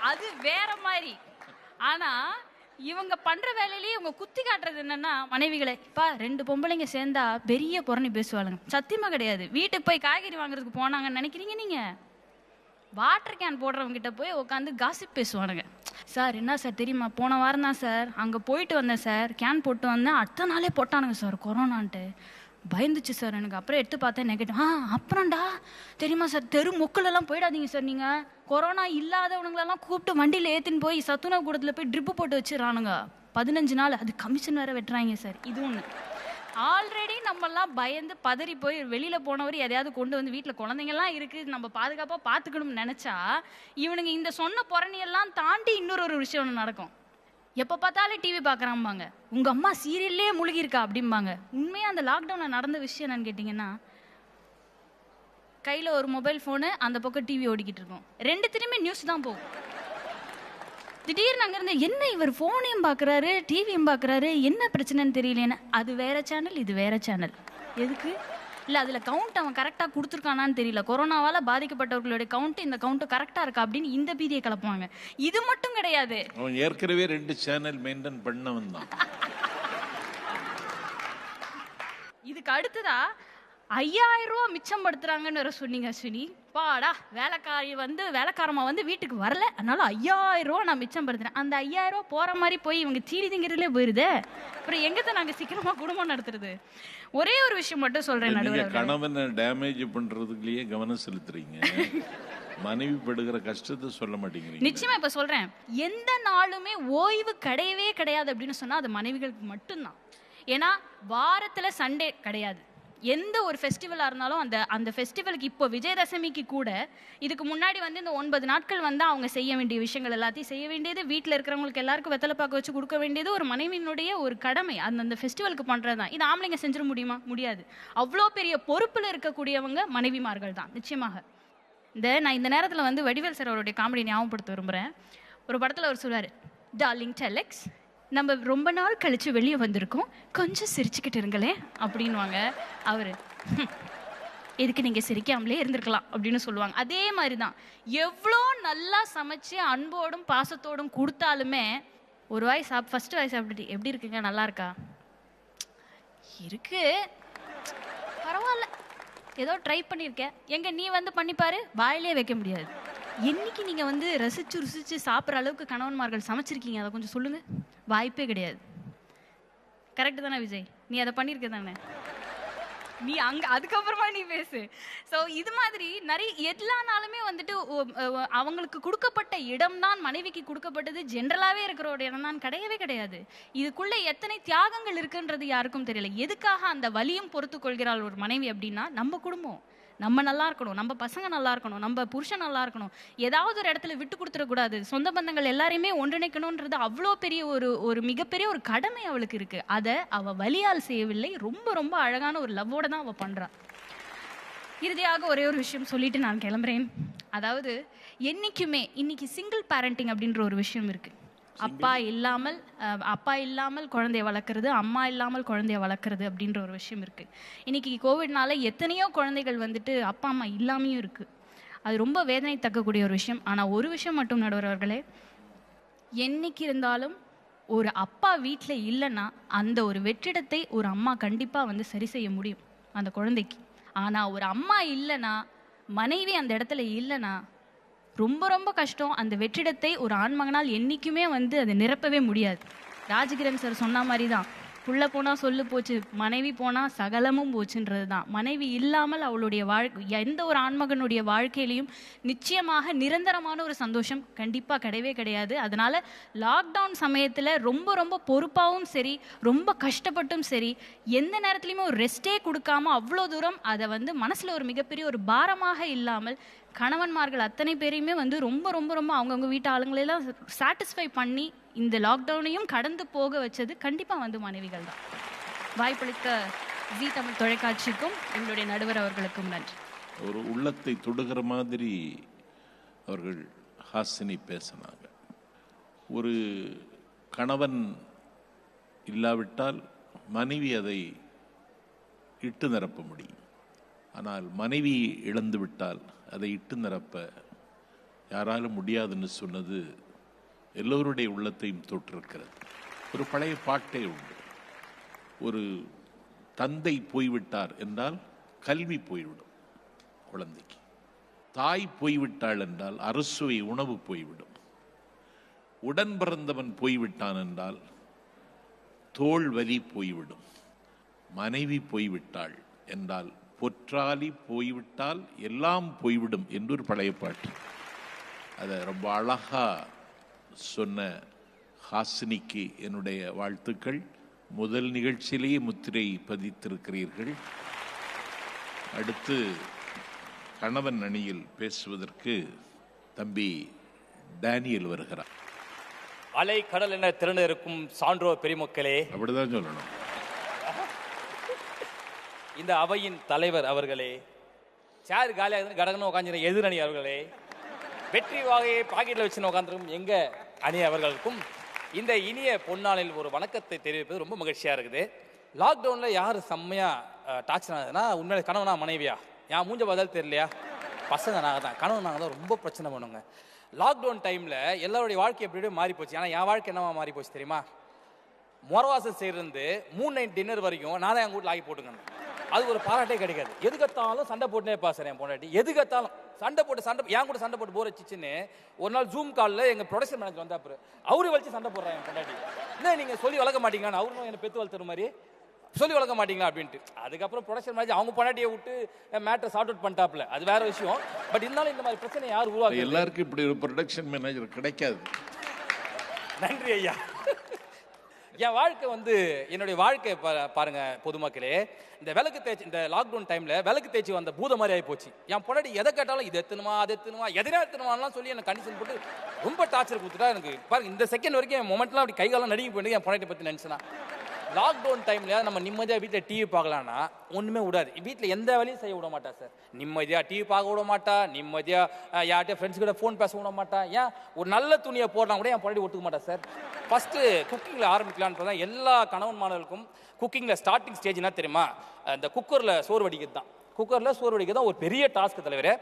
அது வேற மாதிரி. ஆனா இவங்க பண்ற வேலையிலேயே இவங்க குத்தி காட்டுறது என்னன்னா, மனைவிகளை பா 2 பொம்பளைங்க சேர்ந்தா பெரிய புறணி பேசுவாளுங்க. சத்தியமா கிடையாது. வீட்டுக்கு போய் காய்கறி வாங்குறதுக்கு போனாங்கன்னு நினைக்கிறீங்க நீங்க? வாட்டர் கேன் போடுறவங்க கிட்ட போய் உட்காந்து காசிப் பேசுவானுங்க. சார் என்ன சார் தெரியுமா, போன வாரம் தான் சார் அங்கே போயிட்டு வந்தேன் சார், கேன் போட்டு வந்தேன், அடுத்த நாளே போட்டானுங்க சார் கொரோனான்ட்டு. பயந்துச்சு சார் எனக்கு. அப்புறம் எடுத்து பார்த்தேன் நெகட்டிவ். அப்புறம்டா தெரியுமா சார், தெரு முக்கிலெல்லாம் போயிடாதீங்க சார், நீங்கள் கொரோனா இல்லாதவனுங்களெல்லாம் கூப்பிட்டு வண்டியில் ஏற்றின்னு போய் சத்துணவு கூடத்தில் போய் ட்ரிப்பு போட்டு வச்சிடறானுங்க 15 நாள். அது கமிஷன் வேறு வெட்டுறாங்க சார். இது ஒன்று. ஆல்ரெடி நம்மெல்லாம் பயந்து பதறி போய் வெளியில் போனவர் எதையாவது கொண்டு வந்து வீட்டில் குழந்தைங்கள்லாம் இருக்குது நம்ம பாதுகாப்பாக பார்த்துக்கணும்னு நினச்சா, இவனுங்க இந்த சொன்ன புறணியெல்லாம் தாண்டி இன்னொரு விஷயம் ஒன்று நடக்கும். எப்போ பார்த்தாலும் டிவி பார்க்குறாம்பாங்க, உங்கள் அம்மா சீரியல்லே முழுகியிருக்கா அப்படிம்பாங்க. உண்மையாக அந்த லாக்டவுனில் நடந்த விஷயம் என்னன்னு கேட்டிங்கன்னா, கையில் ஒரு மொபைல் ஃபோனு, அந்த பக்கம் டிவி ஓடிக்கிட்டு இருக்கோம், 2 நியூஸ் தான் போகும். திடீர்னு அங்கேருந்து என்ன இவர் ஃபோனையும் பார்க்குறாரு டிவியும் பார்க்குறாரு, என்ன பிரச்சனைன்னு தெரியலேன்னு. அது வேற சேனல், இது வேற சேனல். எதுக்கு? இல்லை அதில் கவுண்ட் அவன் கரெக்டாக கொடுத்துருக்கானான்னு தெரியல, கொரோனாவால் பாதிக்கப்பட்டவர்களுடைய கவுண்ட் இந்த கவுண்ட்டு கரெக்டாக இருக்கா அப்படின்னு இந்த பீதியை கலப்புவாங்க. இது மட்டும் கிடையாது, அவன் ஏற்கனவே 2 சேனல் மெயின்டைன் பண்ணவன் தான். இதுக்கு அடுத்ததா 5000 ரூபா மிச்சம் படுத்துறாங்கன்னு வர சொன்னீங்க அஸ்வினி. பாடா, வேலைக்காரமா வந்து வீட்டுக்கு வரல, அதனால 5000 ரூபா நான் மிச்சம் படுத்துறேன். அந்த 5000 ரூபா போற மாதிரி போய் இவங்க சீடி திங்கிறதுலே போயிருதே. அப்புறம் எங்கதான் நாங்க சீக்கிரமா குடும்பம் நடத்துறது? ஒரே ஒரு விஷயம் மட்டும் சொல்றேன், நடுவர் கணவனை டேமேஜ் பண்றதுக்குள்ளேயே கவனம் செலுத்துறீங்க, மனைவி படுகிற கஷ்டத்தை சொல்ல மாட்டேங்கிறீங்க. நிச்சயமா இப்ப சொல்றேன், எந்த நாளுமே ஓய்வு கிடையவே கிடையாது அப்படின்னு சொன்னா அது மனைவிகளுக்கு மட்டும்தான். ஏன்னா வாரத்துல சண்டே கிடையாது, எந்த ஒரு ஃபெஸ்டிவலாக இருந்தாலும் அந்த ஃபெஸ்டிவலுக்கு இப்போ விஜயதசமிக்கு கூட இதுக்கு முன்னாடி வந்து இந்த 9 நாட்கள் வந்து அவங்க செய்ய வேண்டிய விஷயங்கள் எல்லாத்தையும் செய்ய வேண்டியது, வீட்டில் இருக்கிறவங்களுக்கு எல்லாருக்கும் வெத்தலை பாக்கு வச்சு கொடுக்க வேண்டியது ஒரு மனைவியினுடைய ஒரு கடமை. அந்த ஃபெஸ்டிவலுக்கு பண்ணுறது தான். இது ஆம்பளைங்க செஞ்சிட முடியுமா? முடியாது. அவ்வளோ பெரிய பொறுப்பில் இருக்கக்கூடியவங்க மனைவிமார்கள் தான் நிச்சயமாக. நான் இந்த நேரத்தில் வந்து வடிவேல் சார் அவருடைய காமெடி ஞாபகப்படுத்த விரும்புகிறேன். ஒரு படத்தில் அவர் சொல்வார், டார்லிங் டெலெக்ஸ், நம்ம ரொம்ப நாள் கழித்து வெளியே வந்திருக்கோம், கொஞ்சம் சிரிச்சுக்கிட்டு இருங்களே அப்படின்வாங்க. அவர் இதுக்கு நீங்கள் சிரிக்காமலே இருந்திருக்கலாம் அப்படின்னு சொல்லுவாங்க. அதே மாதிரி தான் எவ்வளோ நல்லா சமைச்சு அன்போடும் பாசத்தோடும் கொடுத்தாலுமே ஒரு வாய் ஃபஸ்ட்டு வாய் சாப்பிட்டுட்டு எப்படி இருக்குங்க, நல்லா இருக்கா, இருக்கு பரவாயில்ல, ஏதோ ட்ரை பண்ணியிருக்கேன், எங்க நீ வந்து பண்ணிப்பாரு, வாயிலே வைக்க முடியாது. என்னைக்கு நீங்கள் வந்து ரசித்து சாப்பிட்ற அளவுக்கு கணவன்மார்கள் சமைச்சிருக்கீங்க, அதை கொஞ்சம் சொல்லுங்கள். வாய்ப்பே கிடையாது. கரெக்டு தானே விஜய்? நீ அதை பண்ணியிருக்க தானே? நீ அங்கே அதுக்கப்புறமா நீ பேசு. ஸோ இது மாதிரி நிறைய எல்லா நாளுமே வந்துட்டு அவங்களுக்கு கொடுக்கப்பட்ட இடம் தான் மனைவிக்கு கொடுக்கப்பட்டது ஜென்ரலாகவே இருக்கிற ஒரு இடம் தான் கிடையவே கிடையாது. இதுக்குள்ளே எத்தனை தியாகங்கள் இருக்குன்றது யாருக்கும் தெரியல. எதுக்காக அந்த வலியும் பொறுத்து கொள்கிறாள் ஒரு மனைவி அப்படின்னா, நம்ம குடும்பம் நம்ம நல்லா இருக்கணும், நம்ம பசங்க நல்லா இருக்கணும், நம்ம புருஷன் நல்லா இருக்கணும், ஏதாவது ஒரு இடத்துல விட்டு கொடுத்துடக்கூடாது, சொந்த பந்தங்கள் எல்லாரையுமே ஒன்றிணைக்கணுன்றது அவ்வளோ பெரிய ஒரு மிகப்பெரிய ஒரு கடமை அவளுக்கு இருக்குது. அதை அவள் வலியால் செய்யவில்லை, ரொம்ப ரொம்ப அழகான ஒரு லவ்வோட தான் அவள் பண்ணுறாள். இறுதியாக ஒரே ஒரு விஷயம் சொல்லிட்டு நான் கிளம்புறேன். அதாவது என்றைக்குமே இன்னைக்கு சிங்கிள் பேரண்டிங் அப்படின்ற ஒரு விஷயம் இருக்குது. அப்பா இல்லாமல் குழந்தைய வளர்க்குறது, அம்மா இல்லாமல் குழந்தைய வளர்க்குறது அப்படின்ற ஒரு விஷயம் இருக்குது. இன்றைக்கி கோவிட்னால எத்தனையோ குழந்தைகள் வந்துட்டு அப்பா அம்மா இல்லாமையும் இருக்குது. அது ரொம்ப வேதனை தக்கக்கூடிய ஒரு விஷயம். ஆனால் ஒரு விஷயம் மட்டும் நடுவர் அவர்களே, என்னைக்கு இருந்தாலும் ஒரு அப்பா வீட்டில் இல்லைன்னா அந்த ஒரு வெற்றிடத்தை ஒரு அம்மா கண்டிப்பாக வந்து சரி செய்ய முடியும் அந்த குழந்தைக்கு. ஆனால் ஒரு அம்மா இல்லைன்னா, மனைவி அந்த இடத்துல இல்லைன்னா ரொம்ப ரொம்ப கஷ்டம். அந்த வெற்றிடத்தை ஒரு ஆண்மகனால் என்றைக்குமே வந்து அதை நிரப்பவே முடியாது. ராஜகிரண் சார் சொன்ன மாதிரி தான், புள்ள போனால் சொல்லு போச்சு, மனைவி போனால் சகலமும் போச்சுன்றது தான். மனைவி இல்லாமல் அவளுடைய எந்த ஒரு ஆண்மகனுடைய வாழ்க்கையிலையும் நிச்சயமாக நிரந்தரமான ஒரு சந்தோஷம் கண்டிப்பாக கிடையவே கிடையாது. அதனால் லாக்டவுன் சமயத்தில் ரொம்ப ரொம்ப பொறுப்பாகவும் சரி, ரொம்ப கஷ்டப்பட்டும் சரி, எந்த நேரத்துலையுமே ஒரு ரெஸ்ட்டே கொடுக்காம அவ்வளோ தூரம் அதை வந்து மனசில் ஒரு மிகப்பெரிய ஒரு பாரமாக இல்லாமல் கணவன்மார்கள் அத்தனை பேரையுமே வந்து ரொம்ப ரொம்ப ரொம்ப அவங்கவுங்க வீட்டு ஆளுங்களெல்லாம் சாட்டிஸ்ஃபை பண்ணி இந்த லாக்டவுனையும் கடந்து போக வச்சது கண்டிப்பாக வந்து மனைவிகள் தான். வாய்ப்பளித்த ஜீ தமிழ் தொலைக்காட்சிக்கும் எங்களுடைய நடுவர் அவர்களுக்கும் நன்றி. ஒரு உள்ளத்தை தொடுகிற மாதிரி அவர்கள் ஹாசினி பேசினாங்க. ஒரு கணவன் இல்லாவிட்டால் மனைவி அதை இட்டு நிரப்ப முடியும். ஆனால் மனைவி இழந்து விட்டால் அதை இட்டு நிரப்ப யாராலும் முடியாதுன்னு சொன்னது எல்லோருடைய உள்ளத்தையும் தொட்டிருக்கிறது. ஒரு பழைய பாட்டே உண்டு, ஒரு தந்தை போய்விட்டார் என்றால் கல்வி போய்விடும் குழந்தைக்கு, தாய் போய்விட்டாள் என்றால் அறுசுவை உணவு போய்விடும், உடன் பிறந்தவன் போய்விட்டான் என்றால் தோள் வலி போய்விடும், மனைவி போய்விட்டாள் என்றால் பொற்றாலி போய்விட்டால் எல்லாம் போய்விடும் என்று ஒரு பழைய பாட்டு. அதை ரொம்ப அழகா சொன்ன ஹாசினிக்கு என்னுடைய வாழ்த்துக்கள். முதல் நிகழ்ச்சியிலேயே முத்திரை பதித்திருக்கிறீர்கள். அடுத்து கணவன் அணியில் பேசுவதற்கு தம்பி டேனியல் வருகிறார். அலை கடல் என திறன் இருக்கும் சான்றோர் பெருமக்களே, அப்படிதான் சொல்லணும். இந்த அவையின் தலைவர் அவர்களே, சேர் காலியாக கடகன்னு உட்காந்து எதிரணி அவர்களே, வெற்றி வாகையை பாக்கெட்டில் வச்சு உட்காந்துருக்கும் எங்க அணி அவர்களுக்கும் இந்த இனிய பொன்னாளில் ஒரு வணக்கத்தை தெரிவிப்பது ரொம்ப மகிழ்ச்சியாக இருக்குது. லாக்டவுனில் யார் செம்மையாக டார்ச்சர் ஆகுதுன்னா, உண்மையில கணவனா மனைவியா? என் மூஞ்ச பதில் தெரியலையா? பசங்க நாங்கள் தான், கணவன் நாங்கள் தான் ரொம்ப பிரச்சனை பண்ணுங்க. லாக்டவுன் டைமில் எல்லாருடைய வாழ்க்கை எப்படி மாறி போச்சு. ஆனால் என் வாழ்க்கை என்னவா மாறி போச்சு தெரியுமா? முறவாசல் செய்கிறது 3 நைட் டின்னர் வரைக்கும் நான் தான் எங்கள் வீட்டில் ஆகி போட்டுக்கணும். அது ஒரு பாராட்டே கிடைக்காது. எதுக்கத்தாலும் சண்டை போட்டுனே பாசறேன் என் பொண்டாட்டி. எதுக்கத்தாலும் சண்டை என் கூட சண்டை போட்டு போர் வச்சுன்னு ஒரு நாள் ஜூம் காலில் எங்கள் ப்ரொடக்ஷன் மேனேஜர் வந்தா அப்புறம் அவரு வச்சு சண்டை போடுறேன் என் பொண்டாட்டி. என்ன நீங்கள் சொல்லி வளர்க்க மாட்டீங்களான்னு, அவரும் என்னை பெற்று வளர்த்துற மாதிரி சொல்லி வளர்க்க மாட்டீங்களா அப்படின்ட்டு. அதுக்கப்புறம் ப்ரொடக்ஷன் மேனேஜர் அவங்க பொண்டாட்டியை விட்டு மேட்டரை சார்ட் அவுட் பண்ணிட்டாப்ல, அது வேற விஷயம். பட் இருந்தாலும் இந்த மாதிரி பிரச்சனை யார் உருவாக்கு? எல்லாருக்கும் இப்படி ஒரு ப்ரொடக்ஷன் மேனேஜர் கிடைக்காது. நன்றி ஐயா. என் வாழ்க்கை வந்து என்னுடைய வாழ்க்கை பாருங்க பொதுமக்களே, இந்த விளக்கு தேய்ச்சி இந்த லாக்டவுன் டைம்ல விளக்கு தேய்ச்சி வந்த பூத மாதிரி ஆகி போச்சு. என் பொண்டாட்டி எதை கேட்டாலும் இது எத்தணுமா அது எத்தணுமா எதனா எத்தணுமாலாம் சொல்லி எனக்கு கண்டிஷன் போட்டு ரொம்ப டார்ச்சர் கொடுத்துட்டா. எனக்கு பாருங்க இந்த செகண்ட் வரைக்கும் என் மொமெண்ட்லாம் அப்படி கைகாலம் நடுங்கி போயிட்டு என் பொண்டாட்டி பற்றி நினச்சேன்னா. லாக்டவுன் டைம்ல நம்ம நிம்மதியாக வீட்டில் டிவி பார்க்கலான்னா ஒன்றுமே விடாது. வீட்டில் எந்த வேலையும் செய்ய விட மாட்டா சார். நிம்மதியாக டிவி பார்க்க விட மாட்டா, நிம்மதியாக யார்கிட்டயும் ஃப்ரெண்ட்ஸ் கூட ஃபோன் பேச விட மாட்டா. ஏன் ஒரு நல்ல துணியை போடலாம் கூட என் பொண்டாட்டி ஒத்துக்க மாட்டா சார். ஃபஸ்ட்டு குக்கிங்கில் ஆரம்பிக்கலான்னு தான் எல்லா கணவன் மாணவர்களுக்கும் குக்கிங்கில் ஸ்டார்டிங் ஸ்டேஜ் என்ன தெரியுமா? இந்த குக்கரில் சோறு வடிக்கிறது தான். குக்கரில் சோறு வடிக்கிறது தான் ஒரு பெரிய டாஸ்க்கு தலைவர்.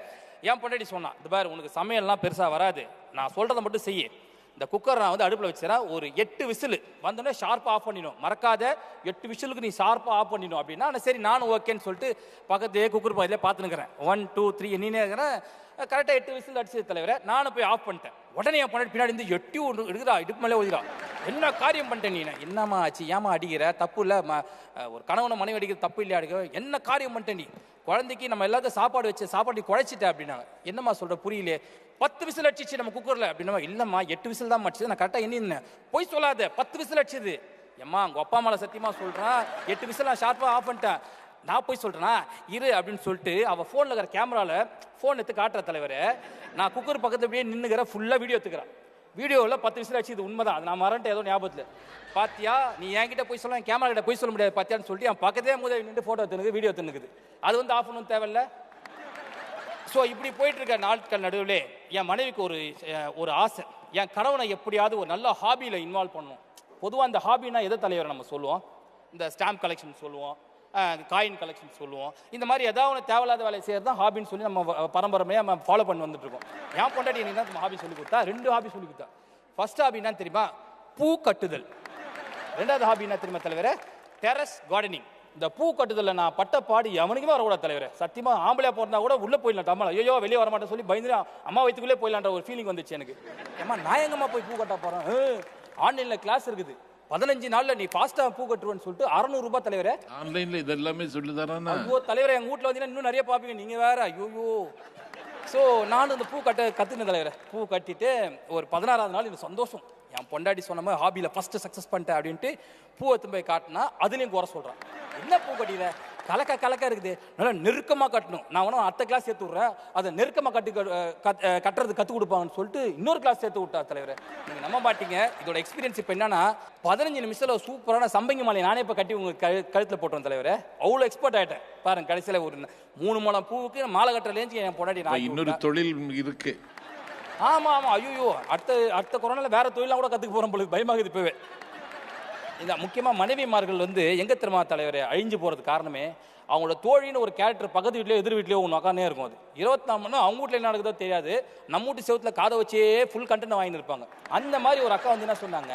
என் பொண்டாட்டி சொன்னான், இது பாரு உனக்கு சமையல்லாம் பெருசாக வராது, நான் சொல்கிறத மட்டும் செய்ய. இந்த குக்கர் நான் வந்து அடுப்பில் வச்சுறேன், ஒரு 8 விசில் வந்தோடனே ஷார்ப்பாக ஆஃப் பண்ணிடும், மறக்காத 8 விசிலுக்கு நீ ஷார்ப்பாக ஆஃப் பண்ணிடும் அப்படின்னா சரி நானும் ஓகேன்னு சொல்லிட்டு பக்கத்துலேயே குக்கர் பக்கத்துலேயே பார்த்துனுக்கிறேன். 1 2 3 எண்ணினே இருக்கிறேன். கரெக்டாக 8 விசில் அடிச்சது தலைவரை. நானும் போய் ஆஃப் பண்ணிட்டேன். உடனே என் பொண்டாட்டி பின்னாடி இருந்து எட்டி ஒன்று எடுக்கிறா, இடுப்பு மேலே ஒதுக்கிறா. என்ன காரியம் பண்ணிட்டேன் நீ? என்னம்மா ஆச்சு, ஏமா அடிக்கிற? தப்பு இல்லை, ஒரு கணவனை மனைவி அடிக்கிறது தப்பு இல்லையா? அடிக்க என்ன காரியம் பண்ணிட்டேன் நீ? குழந்தைக்கு நம்ம எல்லாத்தையும் சாப்பாடு வச்சு சாப்பாடு குழைச்சிட்டேன் அப்படின்னாங்க. என்னம்மா சொல்கிற புரியலையே? 10 விசில் அடிச்சிச்சு நம்ம குக்கரில் அப்படின்னா. இல்லைம்மா 8 விசில் தான் அடிச்சது, நான் கரெக்டாக எண்ணிருந்தேன். போய் சொல்லாத, 10 விசில் அடிச்சது. எம்மா உங்கள் அப்பா அம்மாவில் சத்தியமாக சொல்கிறேன், 8 விசில் நான் ஷார்ப்பாக ஆஃப் பண்ணிட்டேன். நான் போய் சொல்கிறேன்னா இரு அப்படின்னு சொல்லிட்டு அவள் ஃபோனில் இருக்கிற கேமராவில் ஃபோன் எடுத்து காட்டுற தலைவர். நான் குக்கர் பக்கத்து அப்படியே நின்றுக்கிற ஃபுல்லாக வீடியோ எடுத்துக்கிறேன். வீடியோவில் 10 விசில் ஆச்சு, இது உண்மைதான், அது நான் மறந்துட்டு ஏதோ ஞாபகத்தில். பாத்தியா நீ என்கிட்ட போய் சொல்ல, கேமரா கிட்ட போய் சொல்ல முடியாது பாத்தியான்னு சொல்லிட்டு என் பக்கத்தே முதல் நின்று ஃபோட்டோ எடுத்துனுக்கு வீடியோ எடுத்துனுக்குது. அது வந்து ஆஃப் பண்ணணும் தேவையில்ல. ஸோ இப்படி போயிட்டு இருக்க நாட்கள் நடுவில் என் மனைவிக்கு ஒரு ஆசை, என் கணவனை எப்படியாவது ஒரு நல்ல ஹாபியில் இன்வால்வ் பண்ணணும். பொதுவாக இந்த ஹாபின்னா எதை தலைவர் நம்ம சொல்லுவோம்? இந்த ஸ்டாம்ப் கலெக்ஷன் சொல்லுவோம், காயின் கலெக்ஷன் சொல்லுவோம். இந்த மாதிரி ஏதாவது தேவையில்லாத வேலையை செய்யறது தான் ஹாபின்னு சொல்லி நம்ம பரம்பரையாக நம்ம ஃபாலோ பண்ணி வந்துட்டு இருக்கோம். என் பொண்டாட்டி எனக்கு தான் ஹாபி சொல்லி கொடுத்தா, 2 ஹாபி சொல்லி கொடுத்தா. ஃபர்ஸ்ட் ஹாபி என்ன தெரியுமா? பூ கட்டுதல். 2வது ஹாபி என்ன தெரியுமா தலைவரே? Terrace gardening. இந்த பூ கட்டுதலில் நான் பட்ட பாடு எவனுக்குமே வரக்கூடாது தலைவரே. சத்தியமாக ஆம்பளையா போறதா கூட உள்ளே போயிடலாம், டம்மல் ஐயோ வெளியே வரமாட்டேன்னு சொல்லி பயந்து அம்மா வயிற்றுக்குள்ளே போயிடலான்ற ஒரு ஃபீலிங் வந்துச்சு எனக்கு. ஏமா நான் எங்கம்மா போய் பூ கட்ட போகிறேன்? ஆன்லைனில் கிளாஸ் இருக்குது, 15 நாளில் நீ ஃபாஸ்ட்டாக பூ கட்டுருவேன்னு சொல்லிட்டு 600 ரூபாய் தலைவரே. ஆன்லைனில் இதெல்லாமே சொல்லி தரேன். ஐயோ தலைவரே, எங்கள் வீட்டில் வந்தீங்கன்னா இன்னும் நிறைய பார்ப்பீங்க நீங்கள் வேற. ஐயோ ஸோ நானும் இந்த பூ கற்றுன தலைவரை. பூ கட்டிட்டு ஒரு 16வது நாள் எனக்கு சந்தோஷம். என் பொண்டாட்டி சொன்ன மாதிரி ஹாபியில் ஃபஸ்ட்டு சக்ஸஸ் பண்ணிட்டேன் அப்படின்ட்டு பூ எடுத்து போய் காட்டினா அதுலேயும் குறை சொல்கிறேன். என்ன பூ கட்டிடுற? கலக்க இருக்குது, நல்லா நெருக்கமாக கட்டணும். நான் வேணா அடுத்த கிளாஸ் சேர்த்து விட்றேன், அதை நெருக்கமாக கட்டுறது கற்றுக் கொடுப்பாங்கன்னு சொல்லிட்டு இன்னொரு கிளாஸ் சேர்த்து விட்டா தலைவர். நீங்கள் நம்ப மாட்டீங்க, இதோட எக்ஸ்பீரியன்ஸ் இப்போ என்னன்னா 15 நிமிஷத்தில் சூப்பரான சம்பங்கி மாலை நானே இப்போ கட்டி உங்கள் கழுத்தில் போட்டோம் தலைவர். அவ்வளோ எக்ஸ்பர்ட் ஆகிட்டேன் பாருங்க. கடைசியில் ஒரு 3 முழம் பூவுக்கு மாலை கட்டுறதுலேருந்து என் பொண்டாட்டி நான் இன்னொரு தொழில் இருக்கு. ஆமாம் ஐயோ அடுத்த கொரோனாவில் வேற தொழிலாம் கூட கற்றுக்க போகிறோம் பொழுது பயமாகுது இப்போவே. இந்த முக்கியமாக மனைவிமார்கள் வந்து எங்கே திரும்ப தலைவர் அழிஞ்சு போகிறதுக்கு காரணமே அவங்களோட தோழின்னு ஒரு கேரக்டர் பக்கத்து வீட்லையோ எதிர் வீட்லையோ ஒன்று உட்காந்தே இருக்கும். அது 24 மணி நேரம் அவங்க வீட்டில் என்ன நடக்குதோ தெரியாது, நம்ம வீட்டு செவத்தில் காதை வச்சே ஃபுல் கண்டென்ட் வாங்கிட்டு இருப்பாங்க. அந்த மாதிரி ஒரு அக்கா வந்து என்ன சொன்னாங்க,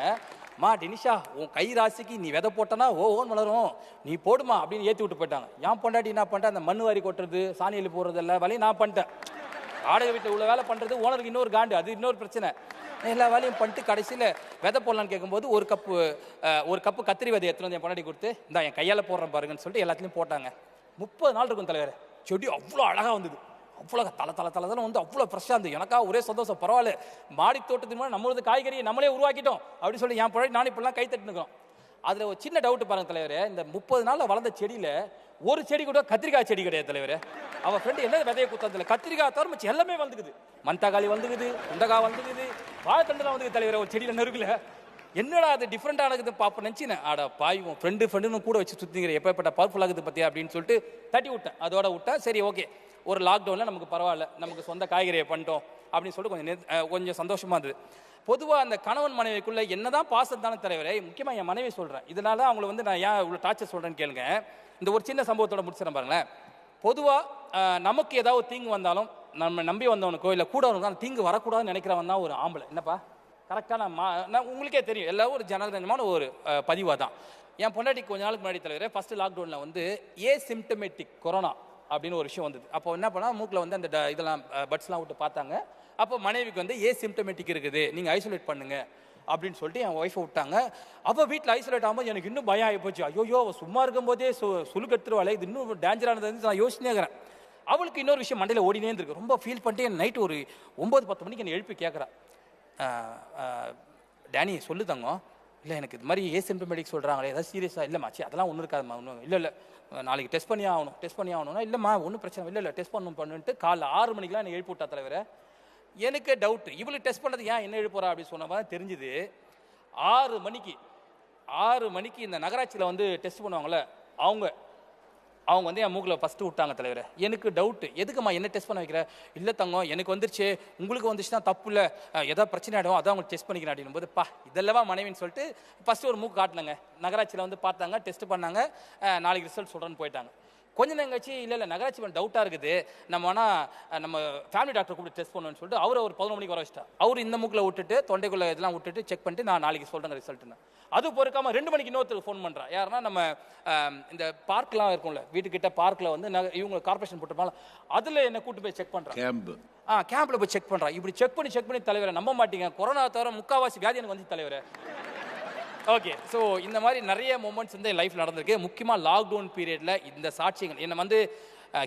மா டெனிஷா உன் கை ராசிக்கு நீ விதை போட்டனா ஓன் வளரும், நீ போடுமா அப்படின்னு ஏற்றி விட்டு போயிட்டாங்க. என் பொண்டாட்டி என்ன பண்ணிட்டேன், அந்த மண் வாரி கொட்டுறது சாணி எழுதி போடுறது எல்லா வேலையும் நான் பண்ணிட்டேன். வாடகை வீட்டில் உள்ள வேலை பண்ணுறது ஓனருக்கு இன்னொரு காண்டு, அது இன்னொரு பிரச்சனை. எல்லா வேலையும் பண்ணிட்டு கடைசியில் விதை போடலான்னு கேட்கும்போது ஒரு கப்பு கத்திரி விதை எடுத்துகிட்டு வந்து என் பொண்டாட்டி கொடுத்து இந்த என் கையால் போடுறேன் பாருங்கன்னு சொல்லிட்டு எல்லாத்துலேயும் போட்டாங்க. 30 நாள் இருக்கும் தலைவர். செடி அவ்வளோ அழகாக வந்தது, அவ்வளோ தலை வந்து அவ்வளோ ஃப்ரெஷ்ஷாக இருந்தது. எனக்காக ஒரே சந்தோஷம். பரவாயில்ல, மாடி தோட்டத்துக்கு முன்னாடி நம்மளது காய்கறியை நம்மளே உருவாக்கிட்டோம் அப்படின்னு சொல்லி என் பொண்டாட்டி நான் இப்படிலாம் கை தட்டுனுக்கிறோம். அதில் ஒரு சின்ன டவுட் பாருங்க தலைவர், இந்த 30 நாளில் வளர்ந்த செடியில் ஒரு செடி கூட கத்திரிக்காய் செடி கிடையாது தலைவர். அவன் ஃப்ரெண்டு என்ன விதையை கொடுத்ததில்ல, கத்திரிக்காய் தவிர மிச்சம் எல்லாமே வந்துக்குது. மந்தகாளி வந்துக்குது, உண்டகாய் வந்துக்குது, வாழைத்தண்டுலாம் வந்துக்குது தலைவர். ஒரு செடியில் நெருக்கல என்னடா அது டிஃப்ரெண்டானது பார்ப்ப நினச்சினேன். ஆடா பாயும் ஃப்ரெண்டுன்னு கூட வச்சு சுற்றிங்கிற எப்பேற்பட்ட பவர்ஃபுல் ஆகுது பற்றியா அப்படின்னு சொல்லிட்டு தட்டி விட்டேன். அதோட விட்டேன். சரி ஓகே, ஒரு லாக்டவுனில் நமக்கு பரவாயில்ல, நமக்கு சொந்த காய்கறியை பண்ணிட்டோம் அப்படின்னு சொல்லிட்டு கொஞ்சம் சந்தோஷமாக இருந்தது. பொதுவாக அந்த கணவன் மனைவிக்குள்ளே என்னதான் பாசம் தானே தலைவரே. முக்கியமாக என் மனைவி சொல்கிறேன், இதனால அவங்கள வந்து நான் ஏன் இவ்வளோ டார்ச்சர் சொல்கிறேன்னு கேளுங்க. இந்த ஒரு சின்ன சம்பவத்தோட முடிச்சிடறேன் பாருங்களேன். பொதுவாக நமக்கு ஏதாவது தீங்கு வந்தாலும் நம்ம நம்பி வந்தவனுக்கோ இல்லை கூட அவனுக்கு தீங்கு வரக்கூடாதுன்னு நினைக்கிறவன் தான் ஒரு ஆம்பளை. என்னப்பா கரெக்டாக நான் உங்களுக்கே தெரியும், எல்லாரும் ஒரு ஜனரஞ்சமான ஒரு பதிவாக தான். என் பொண்டாட்டிக்கு கொஞ்ச நாளுக்கு முன்னாடி தலைவரே ஃபஸ்ட்டு லாக்டவுனில் வந்து ஏசிம்டமேட்டிக் கொரோனா அப்படின்னு ஒரு விஷயம் வந்தது. அப்போ என்ன பண்ணால் மூக்கில் வந்து அந்த இதெல்லாம் பட்ஸ்லாம் விட்டு பார்த்தாங்க. அப்போ மனைவிக்கு வந்து ஏசிம்டமேட்டிக் இருக்குது, நீங்கள் ஐசோலேட் பண்ணுங்க அப்படின்னு சொல்லிட்டு என் ஒய்ஃபை விட்டாங்க. அப்போ வீட்டில் ஐசோலேட் ஆகும்போது எனக்கு இன்னும் பயம் ஆகி போச்சு. ஐயோ சும்மா இருக்கும்போதே சுலுக்கு எடுத்துருவாளே, இது இன்னும் டேஞ்சரானது நான் யோசிச்சுனே இருக்கிறேன். அவளுக்கு இன்னொரு விஷயம் மண்டையில் ஓடினே இருக்கு. ரொம்ப ஃபீல் பண்ணிட்டு நைட்டு ஒரு 9-10 மணிக்கு என்னை எழுப்பி கேட்குறா, டேனி சொல்லு தங்கம், இல்லை எனக்கு இது மாதிரி ஏசிம்டமேட்டிக் சொல்கிறாங்களே ஏதாவது சீரியஸாக இல்லைம்மா சி அதெல்லாம் ஒன்றும் இருக்காதுமா ஒன்றும் இல்லை நாளைக்கு டெஸ்ட் பண்ணி ஆகணும்னா இல்லைம்மா ஒன்றும் பிரச்சனை இல்லை டெஸ்ட் பண்ணுன்ட்டு காலைல 6 மணிக்கெலாம் என்னை எழுப்பி விட்டா தலைவரை. எனக்கு டவுட்டு இவளுக்கு டெஸ்ட் பண்ணது ஏன் என்ன எழுப்புறா அப்படின்னு சொன்ன மாதிரி தெரிஞ்சுது. 6 மணிக்கு இந்த நகராட்சியில் வந்து டெஸ்ட் பண்ணுவாங்கள்ல அவங்க வந்து என் மூக்கில் ஃபஸ்ட்டு விட்டாங்க தலைவரை. எனக்கு டவுட்டு எதுக்குமா என்ன டெஸ்ட் பண்ண வைக்கிற? இல்லை தங்கம் எனக்கு வந்துருச்சு உங்களுக்கு வந்துச்சுன்னா தப்பு இல்லை ஏதாவது பிரச்சனை ஆகிடும் அதான் உங்களுக்கு டெஸ்ட் பண்ணிக்கிறேன் அப்படின்னும் போது இதெல்லாம் மனைவின்னு சொல்லிட்டு ஃபஸ்ட்டு ஒரு மூக்கு காட்டினாங்க. நகராட்சியில் வந்து பார்த்தாங்க டெஸ்ட் பண்ணாங்க நாளைக்கு ரிசல்ட் சொல்கிறேன்னு போயிட்டாங்க. கொஞ்சம் நேரம் கழிச்சு இல்லை நகராட்சி டவுட்டாக இருக்குது நம்ம ஃபேமிலி டாக்டர் கூப்பிட்டு டெஸ்ட் பண்ணணும்னு சொல்லிட்டு அவர் ஒரு 11 மணிக்கு வர வச்சிட்டா. அவர் இந்த மூக்கில் விட்டுட்டு தொண்டைக்குள்ளே இதெல்லாம் விட்டுட்டு செக் பண்ணிட்டு நான் நாளைக்கு சொல்கிறேங்க ரிசல்ட்டுன்னு. அது பொறுக்காமல் 2 மணிக்கு இன்னொருத்தருக்கு ஃபோன் பண்ணுறா. யாருன்னா நம்ம இந்த பார்க்லாம் இருக்கும்ல வீட்டுக்கிட்ட பார்க்கில் வந்து இவங்க கார்பரேஷன் போட்டிருப்பாங்க அதில் என்னை கூட்டு போய் செக் பண்ணுறான். கேம்பில் போய் செக் பண்ணுறான். இப்படி செக் பண்ணி தலைவரை நம்ப மாட்டீங்க கொரோனா தவிர முக்கால்வாசி வியாதி எனக்கு வந்து தலைவரை. ஓகே, ஸோ இந்த மாதிரி நிறைய மூமெண்ட்ஸ் வந்து என் லைஃப்பில் நடந்திருக்கு. முக்கியமாக லாக்டவுன் பீரியடில் இந்த சாட்சியங்கள் என்னை வந்து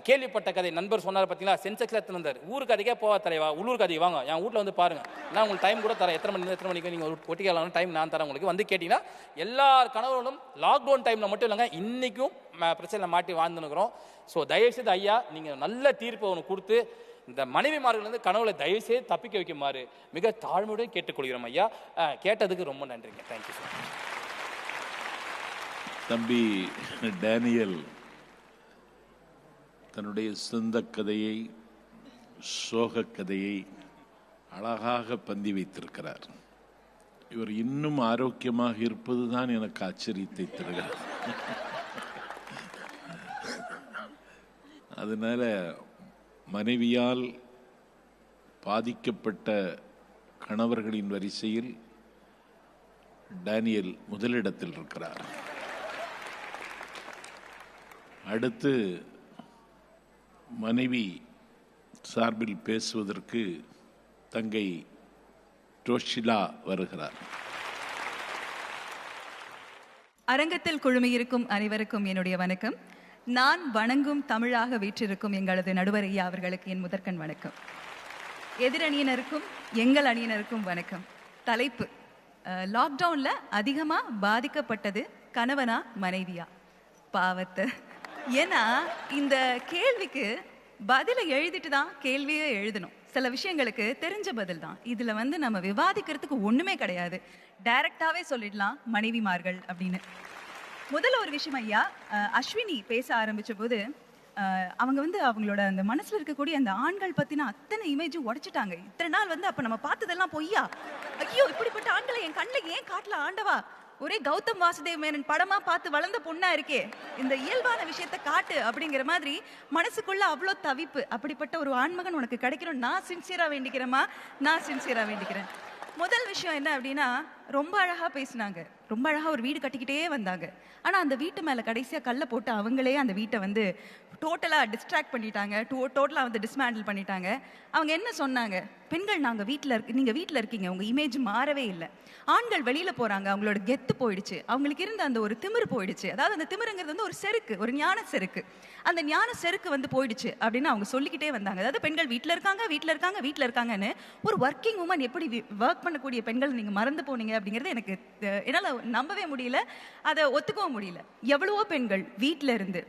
கேள்விப்பட்ட கதை நண்பர் சொன்னார் பார்த்தீங்களா, சென்செக்ஸில் எடுத்துருந்தார். ஊருக்கு அதிகமாக போவா தலைவா உள்ளூருக்கு அதிகம் வாங்க என் வீட்டில் வந்து பாருங்கள் நான் உங்களுக்கு டைம் கூட தரேன் எத்தனை மணிக்கு நீங்கள் ஒட்டிக்கலாம் டைம் நான் தரேன் உங்களுக்கு வந்து கேட்டிங்கன்னா எல்லார் கணவர்களும் லாக்டவுன் டைமில் மட்டும் இல்லைங்க இன்றைக்கும் பிரச்சனை மாட்டி வாழ்ந்துனுக்குறோம். ஸோ தயவுசெய்து ஐயா நீங்கள் நல்ல தீர்ப்பை ஒன்று கொடுத்து இந்த மனைவிமார்கள் வந்து கனவுல தயவுசெய்து தப்பிக்க வைக்குமாறு மிக தாழ்மையுடன் கேட்டுக்கொள்கிறோம் ஐயா. கேட்டதுக்கு ரொம்ப நன்றிங்க. Thank you sir. தம்பி டேனியல் தன்னுடைய சொந்த கதையை சோக கதையை அழகாக பந்தி வைத்திருக்கிறார். இவர் இன்னும் ஆரோக்கியமாக இருப்பதுதான் எனக்கு ஆச்சரியத்தை தருகிறார். அதனால மனைவியால் பாதிக்கப்பட்ட கணவர்களின் வரிசையில் டேனியல் முதலிடத்தில் இருக்கிறார். அடுத்து மனைவி சார்பில் பேசுவதற்கு தங்கை டோஷிலா வருகிறார். அரங்கத்தில் குழுமியிருக்கும் அனைவருக்கும் என்னுடைய வணக்கம். நான் வணங்கும் தமிழாக வீற்றிருக்கும் எங்களது நடுவர் ஐயா அவர்களுக்கு என் முதற்கண் வணக்கம். எதிரணியினருக்கும் எங்கள் அணியினருக்கும் வணக்கம். தலைப்பு லாக்டவுனில் அதிகமாக பாதிக்கப்பட்டது கணவனா மனைவியா? பாவத்தை. ஏன்னா இந்த கேள்விக்கு பதிலை எழுதிட்டு தான் கேள்வியே எழுதணும். சில விஷயங்களுக்கு தெரிஞ்ச பதில் தான். இதில் வந்து நம்ம விவாதிக்கிறதுக்கு ஒன்றுமே கிடையாது. டைரக்டாகவே சொல்லிடலாம் மனைவிமார்கள் அப்படின்னு. முதல்ல ஒரு விஷயம் ஐயா, அஸ்வினி பேச ஆரம்பித்த போது அவங்க வந்து அவங்களோட அந்த மனசில் இருக்கக்கூடிய அந்த ஆண்கள் பற்றின அத்தனை இமேஜும் உடைச்சிட்டாங்க. இத்தனை நாள் வந்து அப்போ நம்ம பார்த்ததெல்லாம் பொய்யா, ஐயோ இப்படிப்பட்ட ஆண்களை என் கண்ணில் ஏன் காட்டல ஆண்டவா, ஒரே கௌதம் வாசுதேவ் மேனன் படமா பார்த்து வளர்ந்த பொண்ணா இருக்கே, இந்த இயல்பான விஷயத்த காட்டு அப்படிங்கிற மாதிரி மனசுக்குள்ள அவ்வளோ தவிப்பு. அப்படிப்பட்ட ஒரு ஆண்மகன் உனக்கு கிடைக்கணும் நான் சின்சியரா வேண்டிக்கிறேன். முதல் விஷயம் என்ன அப்படின்னா, ரொம்ப அழகா பேசினாங்க, ரொம்ப அழகா ஒரு வீடு கட்டிக்கிட்டே வந்தாங்க. ஆனா அந்த வீட்டு மேல கடைசியா கல்லை போட்டு அவங்களே அந்த வீட்டை வந்து டோட்டலா டிஸ்ட்ராக்ட் பண்ணிட்டாங்க, டோட்டலா வந்து டிஸ்மேண்டில் பண்ணிட்டாங்க. அவங்க என்ன சொன்னாங்க, பெண்கள் நீங்க வீட்டில் இருக்கீங்க, உங்க இமேஜ் மாறவே இல்லை. ஆண்கள் வெளியில போறாங்க, அவங்களோட கெத்து போயிடுச்சு, அவங்களுக்கு இருந்த அந்த ஒரு திமிரு போயிடுச்சு. அதாவது அந்த திமிருங்கிறது வந்து ஒரு செருக்கு, ஒரு ஞான செருக்கு. அந்த ஞான செருக்கு வந்து போயிடுச்சு அப்படின்னு அவங்க சொல்லிக்கிட்டே வந்தாங்க. அதாவது பெண்கள் வீட்டில் இருக்காங்கன்னு ஒரு ஒர்க்கிங் உமன் எப்படி ஒர்க் பண்ணக்கூடிய பெண்கள் நீங்க மறந்து போனீங்க அப்படிங்கிறது எனக்கு என்னால் நம்பவே முடியல, அதை ஒத்துக்கவும் முடியல. எவ்வளவோ பெண்கள் வீட்டில் இருந்து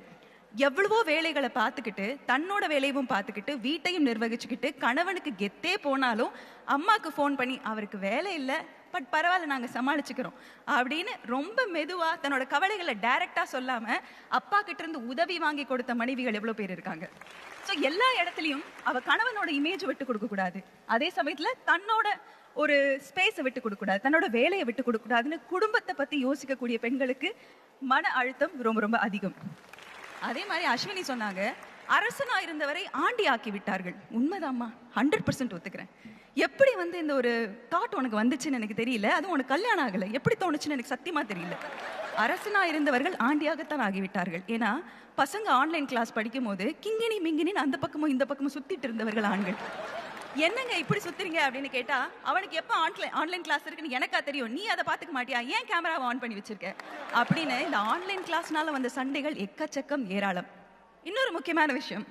எவ்வளவோ வேலைகளை பார்த்துக்கிட்டு, தன்னோட வேலையும் பார்த்துக்கிட்டு, வீட்டையும் நிர்வகிச்சுக்கிட்டு, கணவனுக்கு கெத்தே போனாலும் அம்மாவுக்கு ஃபோன் பண்ணி அவருக்கு வேலை இல்லை பட் பரவாயில்ல நாங்கள் சமாளிச்சுக்கிறோம் அப்படின்னு ரொம்ப மெதுவாக தன்னோட கவலைகளை டைரக்டாக சொல்லாமல் அப்பா கிட்ட இருந்து உதவி வாங்கி கொடுத்த மனைவிகள் எவ்வளோ பேர் இருக்காங்க. ஸோ எல்லா இடத்துலையும் அவள் கணவனோட இமேஜ் விட்டு கொடுக்கக்கூடாது, அதே சமயத்தில் தன்னோட ஒரு ஸ்பேஸை விட்டு கொடுக்கக்கூடாது, தன்னோட வேலையை விட்டு கொடுக்கக்கூடாதுன்னு குடும்பத்தை பற்றி யோசிக்கக்கூடிய பெண்களுக்கு மன அழுத்தம் ரொம்ப ரொம்ப அதிகம். அதே மாதிரி அஸ்வினி சொன்னாங்க, அரசனா இருந்தவரை ஆண்டி ஆக்கி விட்டார்கள். உண்மைதாம்மா, 100% ஒத்துக்கிறேன். எப்படி வந்து இந்த ஒரு தாட் உனக்கு வந்துச்சுன்னு எனக்கு தெரியல, அதுவும் உனக்கு கல்யாணம் ஆகலை, எப்படி தோணுச்சுன்னு எனக்கு சத்தியமா தெரியல. அரசனா இருந்தவர்கள் ஆண்டியாகத்தான் ஆகிவிட்டார்கள். ஏன்னா பசங்க ஆன்லைன் கிளாஸ் படிக்கும் போது கிங்கினி மிங்கினின்னு அந்த பக்கமும் இந்த பக்கமும் சுத்திட்டு இருந்தவர்கள் ஆண்கள். என்னங்க இப்படி சுத்துறீங்க அப்படின்னு கேட்டா, அவனுக்கு எப்போ ஆன்லைன் கிளாஸ் இருக்குன்னு எனக்கா தெரியும், நீ அதை பார்த்துக்க மாட்டியா, ஏன் கேமராவை ஆன் பண்ணி வச்சிருக்க அப்படின்னு இந்த ஆன்லைன் கிளாஸ்னால வந்த சண்டைகள் எக்கச்சக்கம் ஏராளம். இன்னொரு முக்கியமான விஷயம்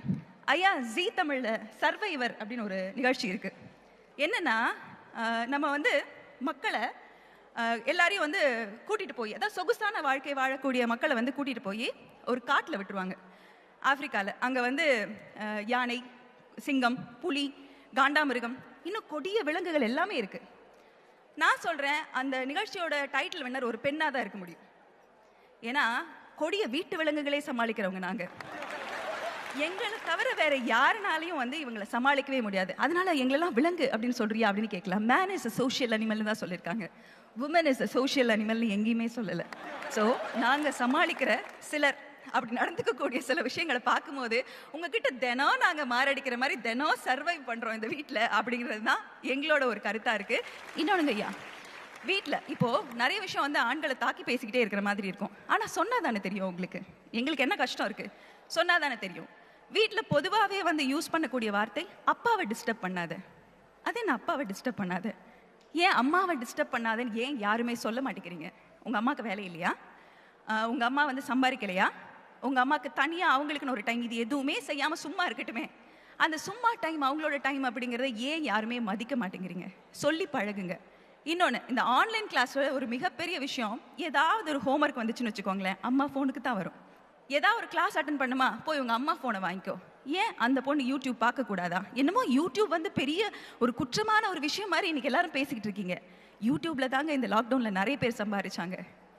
ஐயா, ஜீ தமிழ்ல சர்வைவர் அப்படின்னு ஒரு நிகழ்ச்சி இருக்கு. என்னன்னா நம்ம வந்து மக்களை எல்லாரையும் வந்து கூட்டிகிட்டு போய், அதாவது சொகுசான வாழ்க்கை வாழக்கூடிய மக்களை வந்து கூட்டிகிட்டு போய் ஒரு காட்டில் விட்டுருவாங்க ஆப்பிரிக்காவில். அங்கே வந்து யானை, சிங்கம், புலி, காண்டாமிருகம், இன்னும் கொடிய விலங்குகள் எல்லாமே இருக்குது. நான் சொல்கிறேன், அந்த நிகழ்ச்சியோட டைட்டில் வின்னர் ஒரு பெண்ணாக தான் இருக்க முடியும். ஏன்னா கொடிய வீட்டு விலங்குகளே சமாளிக்கிறவங்க நாங்கள். எங்களை தவிர வேற யாருனாலையும் வந்து இவங்களை சமாளிக்கவே முடியாது. அதனால எங்களெல்லாம் விலங்கு அப்படின்னு சொல்றியா அப்படின்னு கேட்கலாம். மேன் இஸ் அ சோஷியல் அனிமல்னு தான் சொல்லியிருக்காங்க. உமன் இஸ் அ சோஷியல் அனிமல்னு எங்கேயுமே சொல்லலை. ஸோ நாங்கள் சமாளிக்கிற சிலர் அப்படி நடந்துக்கக்கூடிய சில விஷயங்களை பார்க்கும்போது உங்ககிட்ட தினம் நாங்கள் மாரடிக்கிற மாதிரி தினம் சர்வைவ் பண்ணுறோம் இந்த வீட்டில் அப்படிங்கிறது தான் எங்களோட ஒரு கருத்தாக இருக்குது. இன்னொன்றுங்க ஐயா, வீட்டில் இப்போது நிறைய விஷயம் வந்து ஆண்களை தாக்கி பேசிக்கிட்டே இருக்கிற மாதிரி இருக்கும். ஆனால் சொன்னால் தானே தெரியும் உங்களுக்கு எங்களுக்கு என்ன கஷ்டம் இருக்குது, சொன்னால் தானே தெரியும். வீட்டில் பொதுவாகவே வந்து யூஸ் பண்ணக்கூடிய வார்த்தை அப்பாவை டிஸ்டர்ப் பண்ணாத. அது என்ன அப்பாவை டிஸ்டர்ப் பண்ணாத, ஏன் அம்மாவை டிஸ்டர்ப் பண்ணாதன்னு ஏன் யாருமே சொல்ல மாட்டேங்கிறீங்க? உங்கள் அம்மாவுக்கு வேலை இல்லையா? உங்கள் அம்மா வந்து சம்பாதிக்கலையா? உங்கள் அம்மாவுக்கு தனியாக அவங்களுக்குன்னு ஒரு டைம், இது எதுவுமே செய்யாமல் சும்மா இருக்கட்டுமே, அந்த சும்மா டைம் அவங்களோட டைம் அப்படிங்கிறத ஏன் யாருமே மதிக்க மாட்டேங்கிறீங்க? சொல்லி பழகுங்க. இன்னொன்று, இந்த ஆன்லைன் கிளாஸில் ஒரு மிகப்பெரிய விஷயம், ஏதாவது ஒரு ஹோம்ஒர்க் வந்துச்சுன்னு வச்சுக்கோங்களேன், அம்மா ஃபோனுக்கு தான் வரும். ஏதாவது ஒரு கிளாஸ் அட்டன் பண்ணுமா, போய் உங்கள் அம்மா ஃபோனை வாங்கிக்கோ. ஏன் அந்த பொண்ணு யூடியூப் பார்க்கக்கூடாதா? என்னமோ யூடியூப் வந்து பெரிய ஒரு குற்றமான ஒரு விஷயம் மாதிரி இன்னைக்கு எல்லாரும் பேசிக்கிட்டு இருக்கீங்க. யூடியூப்ல தாங்க இந்த லாக்டவுனில் நிறைய பேர் சம்பாதிச்சாங்க.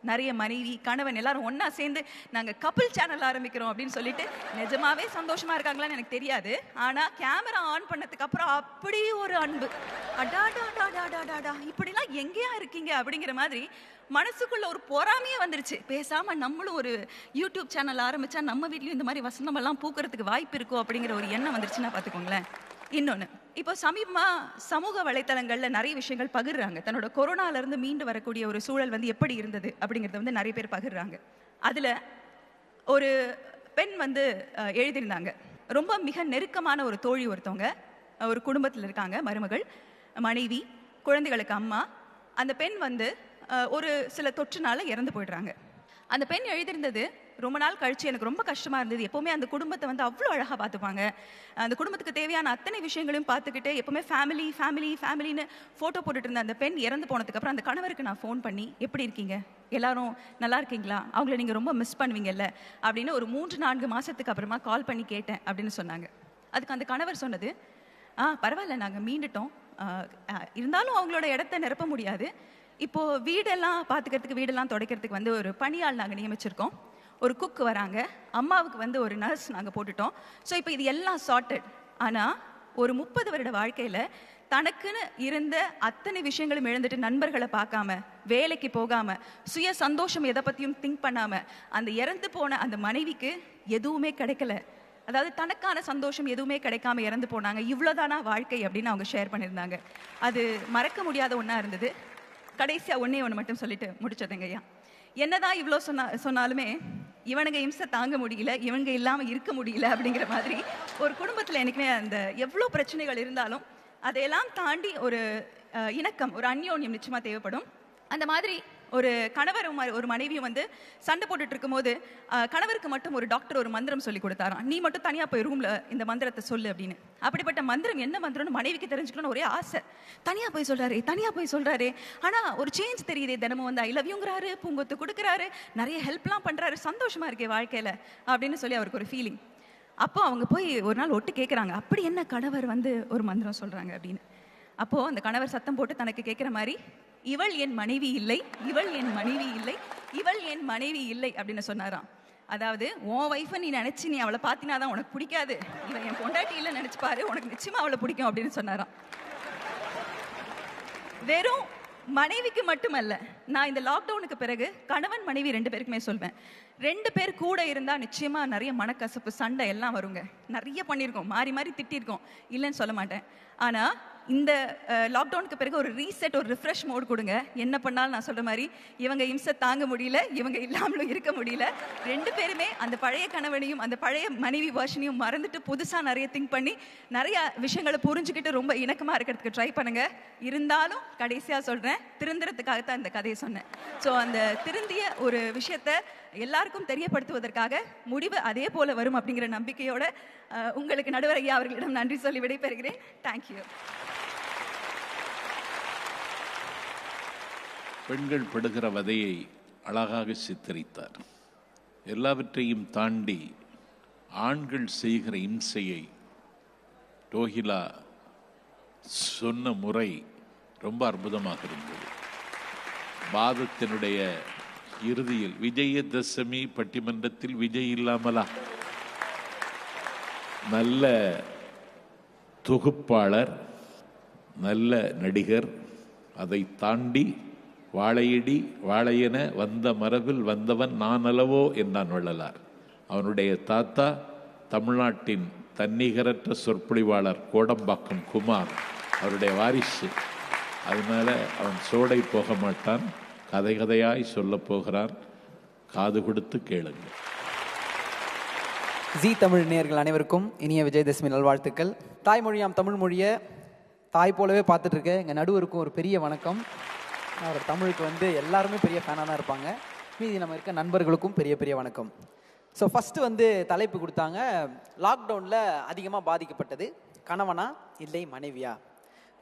நிறைய மனைவி கணவன் எல்லாரும் ஒன்றா சேர்ந்து நாங்கள் கப்பிள் சேனல் ஆரம்பிக்கிறோம் அப்படின்னு சொல்லிட்டு நிஜமாவே சந்தோஷமா இருக்காங்களான்னு எனக்கு தெரியாது. ஆனால் கேமரா ஆன் பண்ணதுக்கு அப்புறம் அப்படி ஒரு அன்பு, அடாடாடாடாடாடா இப்படிலாம் எங்கேயா இருக்கீங்க அப்படிங்கிற மாதிரி மனசுக்குள்ள ஒரு பொறாமையே வந்துருச்சு. பேசாமல் நம்மளும் ஒரு யூடியூப் சேனல் ஆரம்பிச்சா நம்ம வீட்லையும் இந்த மாதிரி வசனமெல்லாம் பூக்கிறதுக்கு வாய்ப்பு இருக்கும் அப்படிங்கிற ஒரு எண்ணம் வந்துருச்சுன்னா பார்த்துக்கோங்களேன். இன்னொன்று, இப்போ சமீபமாக சமூக வலைத்தளங்களில் நிறைய விஷயங்கள் பகிர்றாங்க. தன்னோட கொரோனாலேருந்து மீண்டு வரக்கூடிய ஒரு சூழல் வந்து எப்படி இருந்தது அப்படிங்கிறத வந்து நிறைய பேர் பகிர்றாங்க. அதில் ஒரு பெண் வந்து எழுதியிருந்தாங்க. ரொம்ப மிக நெருக்கமான ஒரு தோழி ஒருத்தவங்க ஒரு குடும்பத்தில் இருக்காங்க, மருமகள், மனைவி, குழந்தைகளுக்கு அம்மா. அந்த பெண் வந்து ஒரு சில தொற்றுனால இறந்து போயிடுறாங்க. அந்த பெண் எழுதியிருந்தது, ரொம்ப நாள் கழிச்சு எனக்கு ரொம்ப கஷ்டமாக இருந்தது. எப்போவுமே அந்த குடும்பத்தை வந்து அவ்வளோ அழகாக பார்த்துப்பாங்க. அந்த குடும்பத்துக்கு தேவையான அத்தனை விஷயங்களையும் பார்த்துக்கிட்டு எப்போவுமே ஃபேமிலி ஃபேமிலி ஃபேமிலின்னு ஃபோட்டோ போட்டுட்டு இருந்த அந்த பெண் இறந்து போனதுக்கப்புறம் அந்த கணவருக்கு நான் ஃபோன் பண்ணி, எப்படி இருக்கீங்க, எல்லாரும் நல்லா இருக்கீங்களா, அவங்கள நீங்கள் ரொம்ப மிஸ் பண்ணுவீங்கல்ல அப்படின்னு ஒரு 3-4 மாதத்துக்கு அப்புறமா கால் பண்ணி கேட்டேன் அப்படின்னு சொன்னாங்க. அதுக்கு அந்த கணவர் சொன்னது, பரவாயில்ல, நாங்கள் மீண்டுட்டோம், இருந்தாலும் அவங்களோட இடத்த நிரப்ப முடியாது. இப்போது வீடெல்லாம் பார்த்துக்கிறதுக்கு, வீடெல்லாம் துடைக்கிறதுக்கு வந்து ஒரு பணியாள் நாங்கள் நியமிச்சிருக்கோம். ஒரு குக் வராங்க, அம்மாவுக்கு வந்து ஒரு நர்ஸ் நாங்கள் போட்டுட்டோம். ஸோ இப்போ இது எல்லாம் சார்ட்டட். ஆனால் ஒரு 30 வருட வாழ்க்கையில் தனக்குன்னு இருந்த அத்தனை விஷயங்களும் இழந்துட்டு, நண்பர்களை பார்க்காம, வேலைக்கு போகாமல், சுய சந்தோஷம் எதை பற்றியும் திங்க் பண்ணாமல் அந்த இறந்து போன அந்த மனைவிக்கு எதுவுமே கிடைக்கல. அதாவது தனக்கான சந்தோஷம் எதுவுமே கிடைக்காம இறந்து போனாங்க. இவ்வளோதானா வாழ்க்கை அப்படின்னு அவங்க ஷேர் பண்ணியிருந்தாங்க. அது மறக்க முடியாத ஒன்றா இருந்தது. கடைசியாக ஒன்று மட்டும் சொல்லிட்டு முடிச்சதுங்க ஐயா. என்னதான் இவ்வளோ சொன்னாலுமே இவனுங்க இம்சை தாங்க முடியல, இவங்க இல்லாமல் இருக்க முடியல அப்படிங்கிற மாதிரி ஒரு குடும்பத்தில் எனக்குமே அந்த எவ்வளோ பிரச்சனைகள் இருந்தாலும் அதையெல்லாம் தாண்டி ஒரு இணக்கம், ஒரு அந்யோன்யம் நிச்சயமாக தேவைப்படும். அந்த மாதிரி ஒரு கணவர் ஒரு மனைவியும் வந்து சண்டை போட்டுட்டு இருக்கும்போது கணவருக்கு மட்டும் ஒரு டாக்டர் ஒரு மந்திரம் சொல்லி கொடுத்தாராம். நீ மட்டும் தனியாக போய் ரூமில் இந்த மந்திரத்தை சொல்லு அப்படின்னு. அப்படிப்பட்ட மந்திரம் என்ன மந்திரம்னு மனைவிக்கு தெரிஞ்சுக்கணும்னு ஒரே ஆசை. தனியாக போய் சொல்கிறாரு. ஆனால் ஒரு சேஞ்ச் தெரியுது. தினமும் வந்து ஐ லவ் யூங்கிறாரு, பூங்கொத்து கொடுக்குறாரு, நிறைய ஹெல்ப்லாம் பண்ணுறாரு, சந்தோஷமாக இருக்கே வாழ்க்கையில் அப்படின்னு சொல்லி அவருக்கு ஒரு ஃபீலிங். அப்போ அவங்க போய் ஒரு நாள் ஒட்டு கேட்குறாங்க, அப்படி என்ன கணவர் வந்து ஒரு மந்திரம் சொல்கிறாங்க அப்படின்னு. அப்போது அந்த கணவர் சத்தம் போட்டு தனக்கு கேட்குற மாதிரி, இவள் என் மனைவி இல்லை, இவள் என் மனைவி இல்லை, இவள் என் மனைவி இல்லை அப்படின்னு சொன்னாராம். அதாவது உன் ஒய்ஃபை நீ நினச்சி நீ அவளை பார்த்தினாதான் உனக்கு பிடிக்காது, இவன் என் பொண்டாட்டி இல்லை நினச்சிப்பாரு, உனக்கு நிச்சயமாக அவளை பிடிக்கும் அப்படின்னு சொன்னாராம். வெறும் மனைவிக்கு மட்டுமல்ல, நான் இந்த லாக்டவுனுக்கு பிறகு கணவன் மனைவி 2 பேருக்குமே சொல்வேன், 2 பேர் கூட இருந்தால் நிச்சயமாக நிறைய மனக்கசப்பு, சண்டை எல்லாம் வருங்க. நிறைய பண்ணியிருக்கோம், மாறி மாறி திட்டிருக்கோம், இல்லைன்னு சொல்ல மாட்டேன். ஆனால் இந்த லாக்டவுனுக்கு பிறகு ஒரு ரீசெட், ஒரு ரிஃப்ரெஷ் மோட் கொடுங்க. என்ன பண்ணாலும் நான் சொல்கிற மாதிரி இவங்க இம்சை தாங்க முடியல, இவங்க இல்லாமலும் இருக்க முடியல. 2 பேருமே அந்த பழைய கணவனையும் அந்த பழைய மனைவி வேர்ஷனையும் மறந்துட்டு புதுசாக நிறைய திங்க் பண்ணி நிறைய விஷயங்களை புரிஞ்சுக்கிட்டு ரொம்ப இணக்கமாக இருக்கிறதுக்கு ட்ரை பண்ணுங்க. இருந்தாலும் கடைசியாக சொல்கிறேன், திருந்துறதுக்காகத்தான் இந்த கதையை சொன்னேன். ஸோ அந்த திருந்திய ஒரு விஷயத்த எல்லாருக்கும் தெரியப்படுத்துவதற்காக முடிவு அதே போல வரும் அப்படிங்கிற நம்பிக்கையோட உங்களுக்கு நடுவர் ஐயா அவர்களிடம் நன்றி சொல்லி விடைபெறுகிறேன். தேங்க்யூ. பெண்கள் படுகிற வதையை அழகாக சித்தரித்தார். எல்லாவற்றையும் தாண்டி ஆண்கள் செய்கிற இம்சையை ரோஹிலா சொன்ன முறை ரொம்ப அற்புதமாக இருந்தது. வாதத்தினுடைய இறுதியில் விஜயதசமி பட்டிமன்றத்தில் விஜய் இல்லாமலா? நல்ல தொகுப்பாளர், நல்ல நடிகர், அதை தாண்டி வாழையடி வாழையென வந்த மரபில் வந்தவன் நான் அல்லவோ என்றான் வள்ளலார். அவனுடைய தாத்தா தமிழ்நாட்டின் தன்னிகரற்ற சொற்பொழிவாளர் கோடம்பாக்கம் குமார், அவருடைய வாரிசு. அதனால அவன் சோடை போக மாட்டான், கதை கதையாய் சொல்ல போகிறான். காது கொடுத்து கேளுங்க. ஜீ தமிழ் நேயர்கள் அனைவருக்கும் இனிய விஜயதசமி நல்வாழ்த்துக்கள். தாய்மொழியாம் தமிழ் மொழியை தாய் போலவே பார்த்துட்டு இருக்கேன் எங்கள் நடுவருக்கும் ஒரு பெரிய வணக்கம். அவர் தமிழுக்கு வந்து எல்லாருமே பெரிய ஃபேனாக தான் இருப்பாங்க. மீதி நம்ம இருக்க நண்பர்களுக்கும் பெரிய பெரிய வணக்கம். ஸோ ஃபஸ்ட்டு வந்து தலைப்பு கொடுத்தாங்க, லாக்டவுனில் அதிகமாக பாதிக்கப்பட்டது கணவனா இல்லை மனைவியா.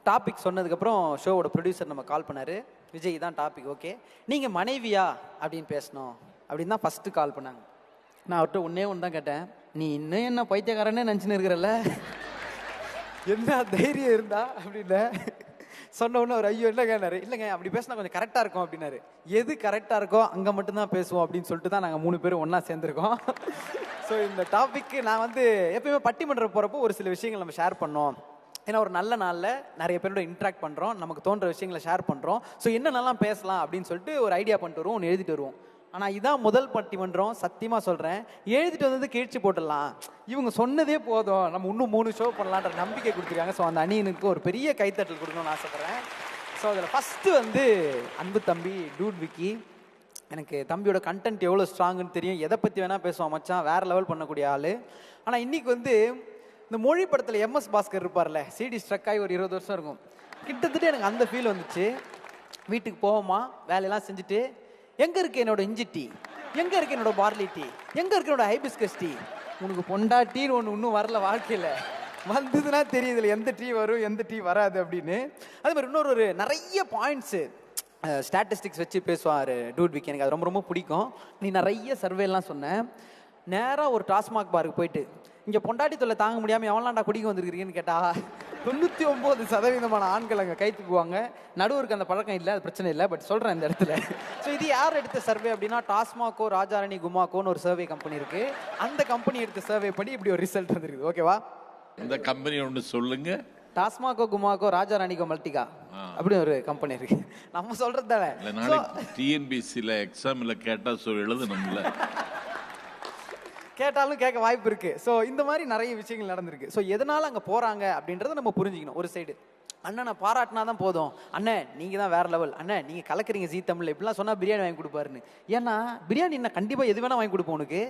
டாபிக் சொன்னதுக்கப்புறம் ஷோவோட ப்ரொடியூசர் நம்ம கால் பண்ணார், விஜய் தான் டாபிக், ஓகே நீங்கள் மனைவியா அப்படின்னு பேசணும் அப்படின்னு தான் ஃபஸ்ட்டு கால் பண்ணாங்க. நான் அவர்கிட்ட ஒன்று தான் கேட்டேன், நீ இன்னும் என்ன பைத்தியக்காரனே நினச்சின்னு இருக்கிறல்ல, என்ன தைரியம் இருந்தா அப்படின்னு சொன்ன உடனே அவர் ஐயோ இல்லை கேட்டார். இல்லைங்க அப்படி பேசினா கொஞ்சம் கரெக்டாக இருக்கும் அப்படின்னாரு. எது கரெக்டாக இருக்கோ அங்கே மட்டும்தான் பேசுவோம் அப்படின்னு சொல்லிட்டு தான் நாங்கள் 3 பேரும் ஒன்றா சேர்ந்துருக்கோம். ஸோ இந்த டாபிக்கு நான் வந்து எப்பயுமே பட்டிமன்றம் போகிறப்போ ஒரு சில விஷயங்கள் நம்ம ஷேர் பண்ணோம். ஏன்னா ஒரு நல்ல நாளில் நிறைய பேரோட இன்ட்ராக்ட் பண்ணுறோம், நமக்கு தோன்ற விஷயங்களை ஷேர் பண்ணுறோம். ஸோ என்னென்னலாம் பேசலாம் அப்படின்னு சொல்லிட்டு ஒரு ஐடியா பண்ணிட்டு வருவோம், ஒன்று எழுதிட்டு வருவோம். ஆனால் இதான் முதல் பட்டிமன்றம், சத்தியமாக சொல்கிறேன், எழுதிட்டு வந்தது கீழ்ச்சி போட்டுடலாம், இவங்க சொன்னதே போதும், நம்ம இன்னும் 3 ஷோ பண்ணலான்ற நம்பிக்கை கொடுத்துருக்காங்க. ஸோ அந்த அணியனுக்கு ஒரு பெரிய கைத்தட்டல் கொடுக்கணும்னு ஆசைப்பட்றேன். ஸோ அதில் ஃபஸ்ட்டு வந்து அன்பு தம்பி டூட் விக்கி. எனக்கு தம்பியோட கண்டென்ட் எவ்வளோ ஸ்ட்ராங்குன்னு தெரியும், எதை பற்றி வேணால் பேசுவான் மச்சான், வேறு லெவல் பண்ணக்கூடிய ஆள். ஆனால் இன்றைக்கி வந்து இந்த மொழி படத்தில் MS பாஸ்கர் இருப்பார்ல, CD ஸ்ட்ரக் ஆகி ஒரு 20 வருஷம் இருக்கும், கிட்டத்தட்ட எனக்கு அந்த ஃபீல் வந்துச்சு. வீட்டுக்கு போவோமா, வேலையெல்லாம் செஞ்சுட்டு, எங்கே இருக்கு என்னோட இஞ்சி டீ, எங்கே இருக்கு என்னோட பார்லி டீ, எங்கே இருக்கு என்னோட ஹைபிஸ்கஸ் டீ, உனக்கு பொண்டாட்டின்னு ஒன்று இன்னும் வரல வாழ்க்கையில், வந்ததுன்னா தெரியுதுல எந்த டீ வரும் எந்த டீ வராது அப்படின்னு. அதே மாதிரி இன்னொரு நிறைய பாயிண்ட்ஸு ஸ்டாட்டிஸ்டிக்ஸ் வச்சு பேசுவார் டூட் விக்கி, எனக்கு அது ரொம்ப ரொம்ப பிடிக்கும். நீ நிறைய சர்வேலாம் சொன்னேன். நேராக ஒரு டாஸ்மாக் பாருக்கு போயிட்டு, இங்கே பொண்டாட்டி தொல்லை தாங்க முடியாமல் எவன்லாண்டா குடிக்க வந்துருக்கிறீங்கன்னு கேட்டால் 99% ஆண்கள் அங்கே கை தூக்குவாங்க. நடுவருக்கு அந்த பழக்கம் இல்லை, அது பிரச்சனை இல்லை, பட் சொல்கிறேன் இந்த இடத்துல. ஸோ இது யார் எடுத்த சர்வே அப்படின்னா, டாஸ்மாகோ ராஜாராணி குமாக்கோன்னு ஒரு சர்வே கம்பெனி இருக்குது. அந்த கம்பெனி எடுத்த சர்வே படி இப்படி ஒரு ரிசல்ட் வந்துருக்குது. ஓகேவா, இந்த கம்பெனி ஒன்று சொல்லுங்க. டாஸ்மாகோ குமாக்கோ ராஜாராணிகோ மல்டிகா அப்படி ஒரு கம்பெனி இருக்கு. நம்ம சொல்றது தானே. நாளைக்கு TNPSC எக்ஸாமில் கேட்டால் எழுதணும்ல, கேட்டாலும் கேட்க வாய்ப்பு இருக்கு. ஸோ இந்த மாதிரி நிறைய விஷயங்கள் நடந்திருக்கு. ஸோ எதனால அங்கே போறாங்க அப்படின்றத நம்ம புரிஞ்சுக்கணும். ஒரு சைடு அண்ணனை பாராட்டினா தான் போதும், அண்ணன் நீங்கள் தான் வேற லெவல், அண்ணன் நீங்கள் கலக்குறீங்க ஜீ தமிழ், இப்படிலாம் சொன்னால் பிரியாணி வாங்கி கொடுப்பாருன்னு. ஏன்னா பிரியாணி என்ன கண்டிப்பாக எது வேணால் வாங்கி கொடுப்போம் உனக்கு.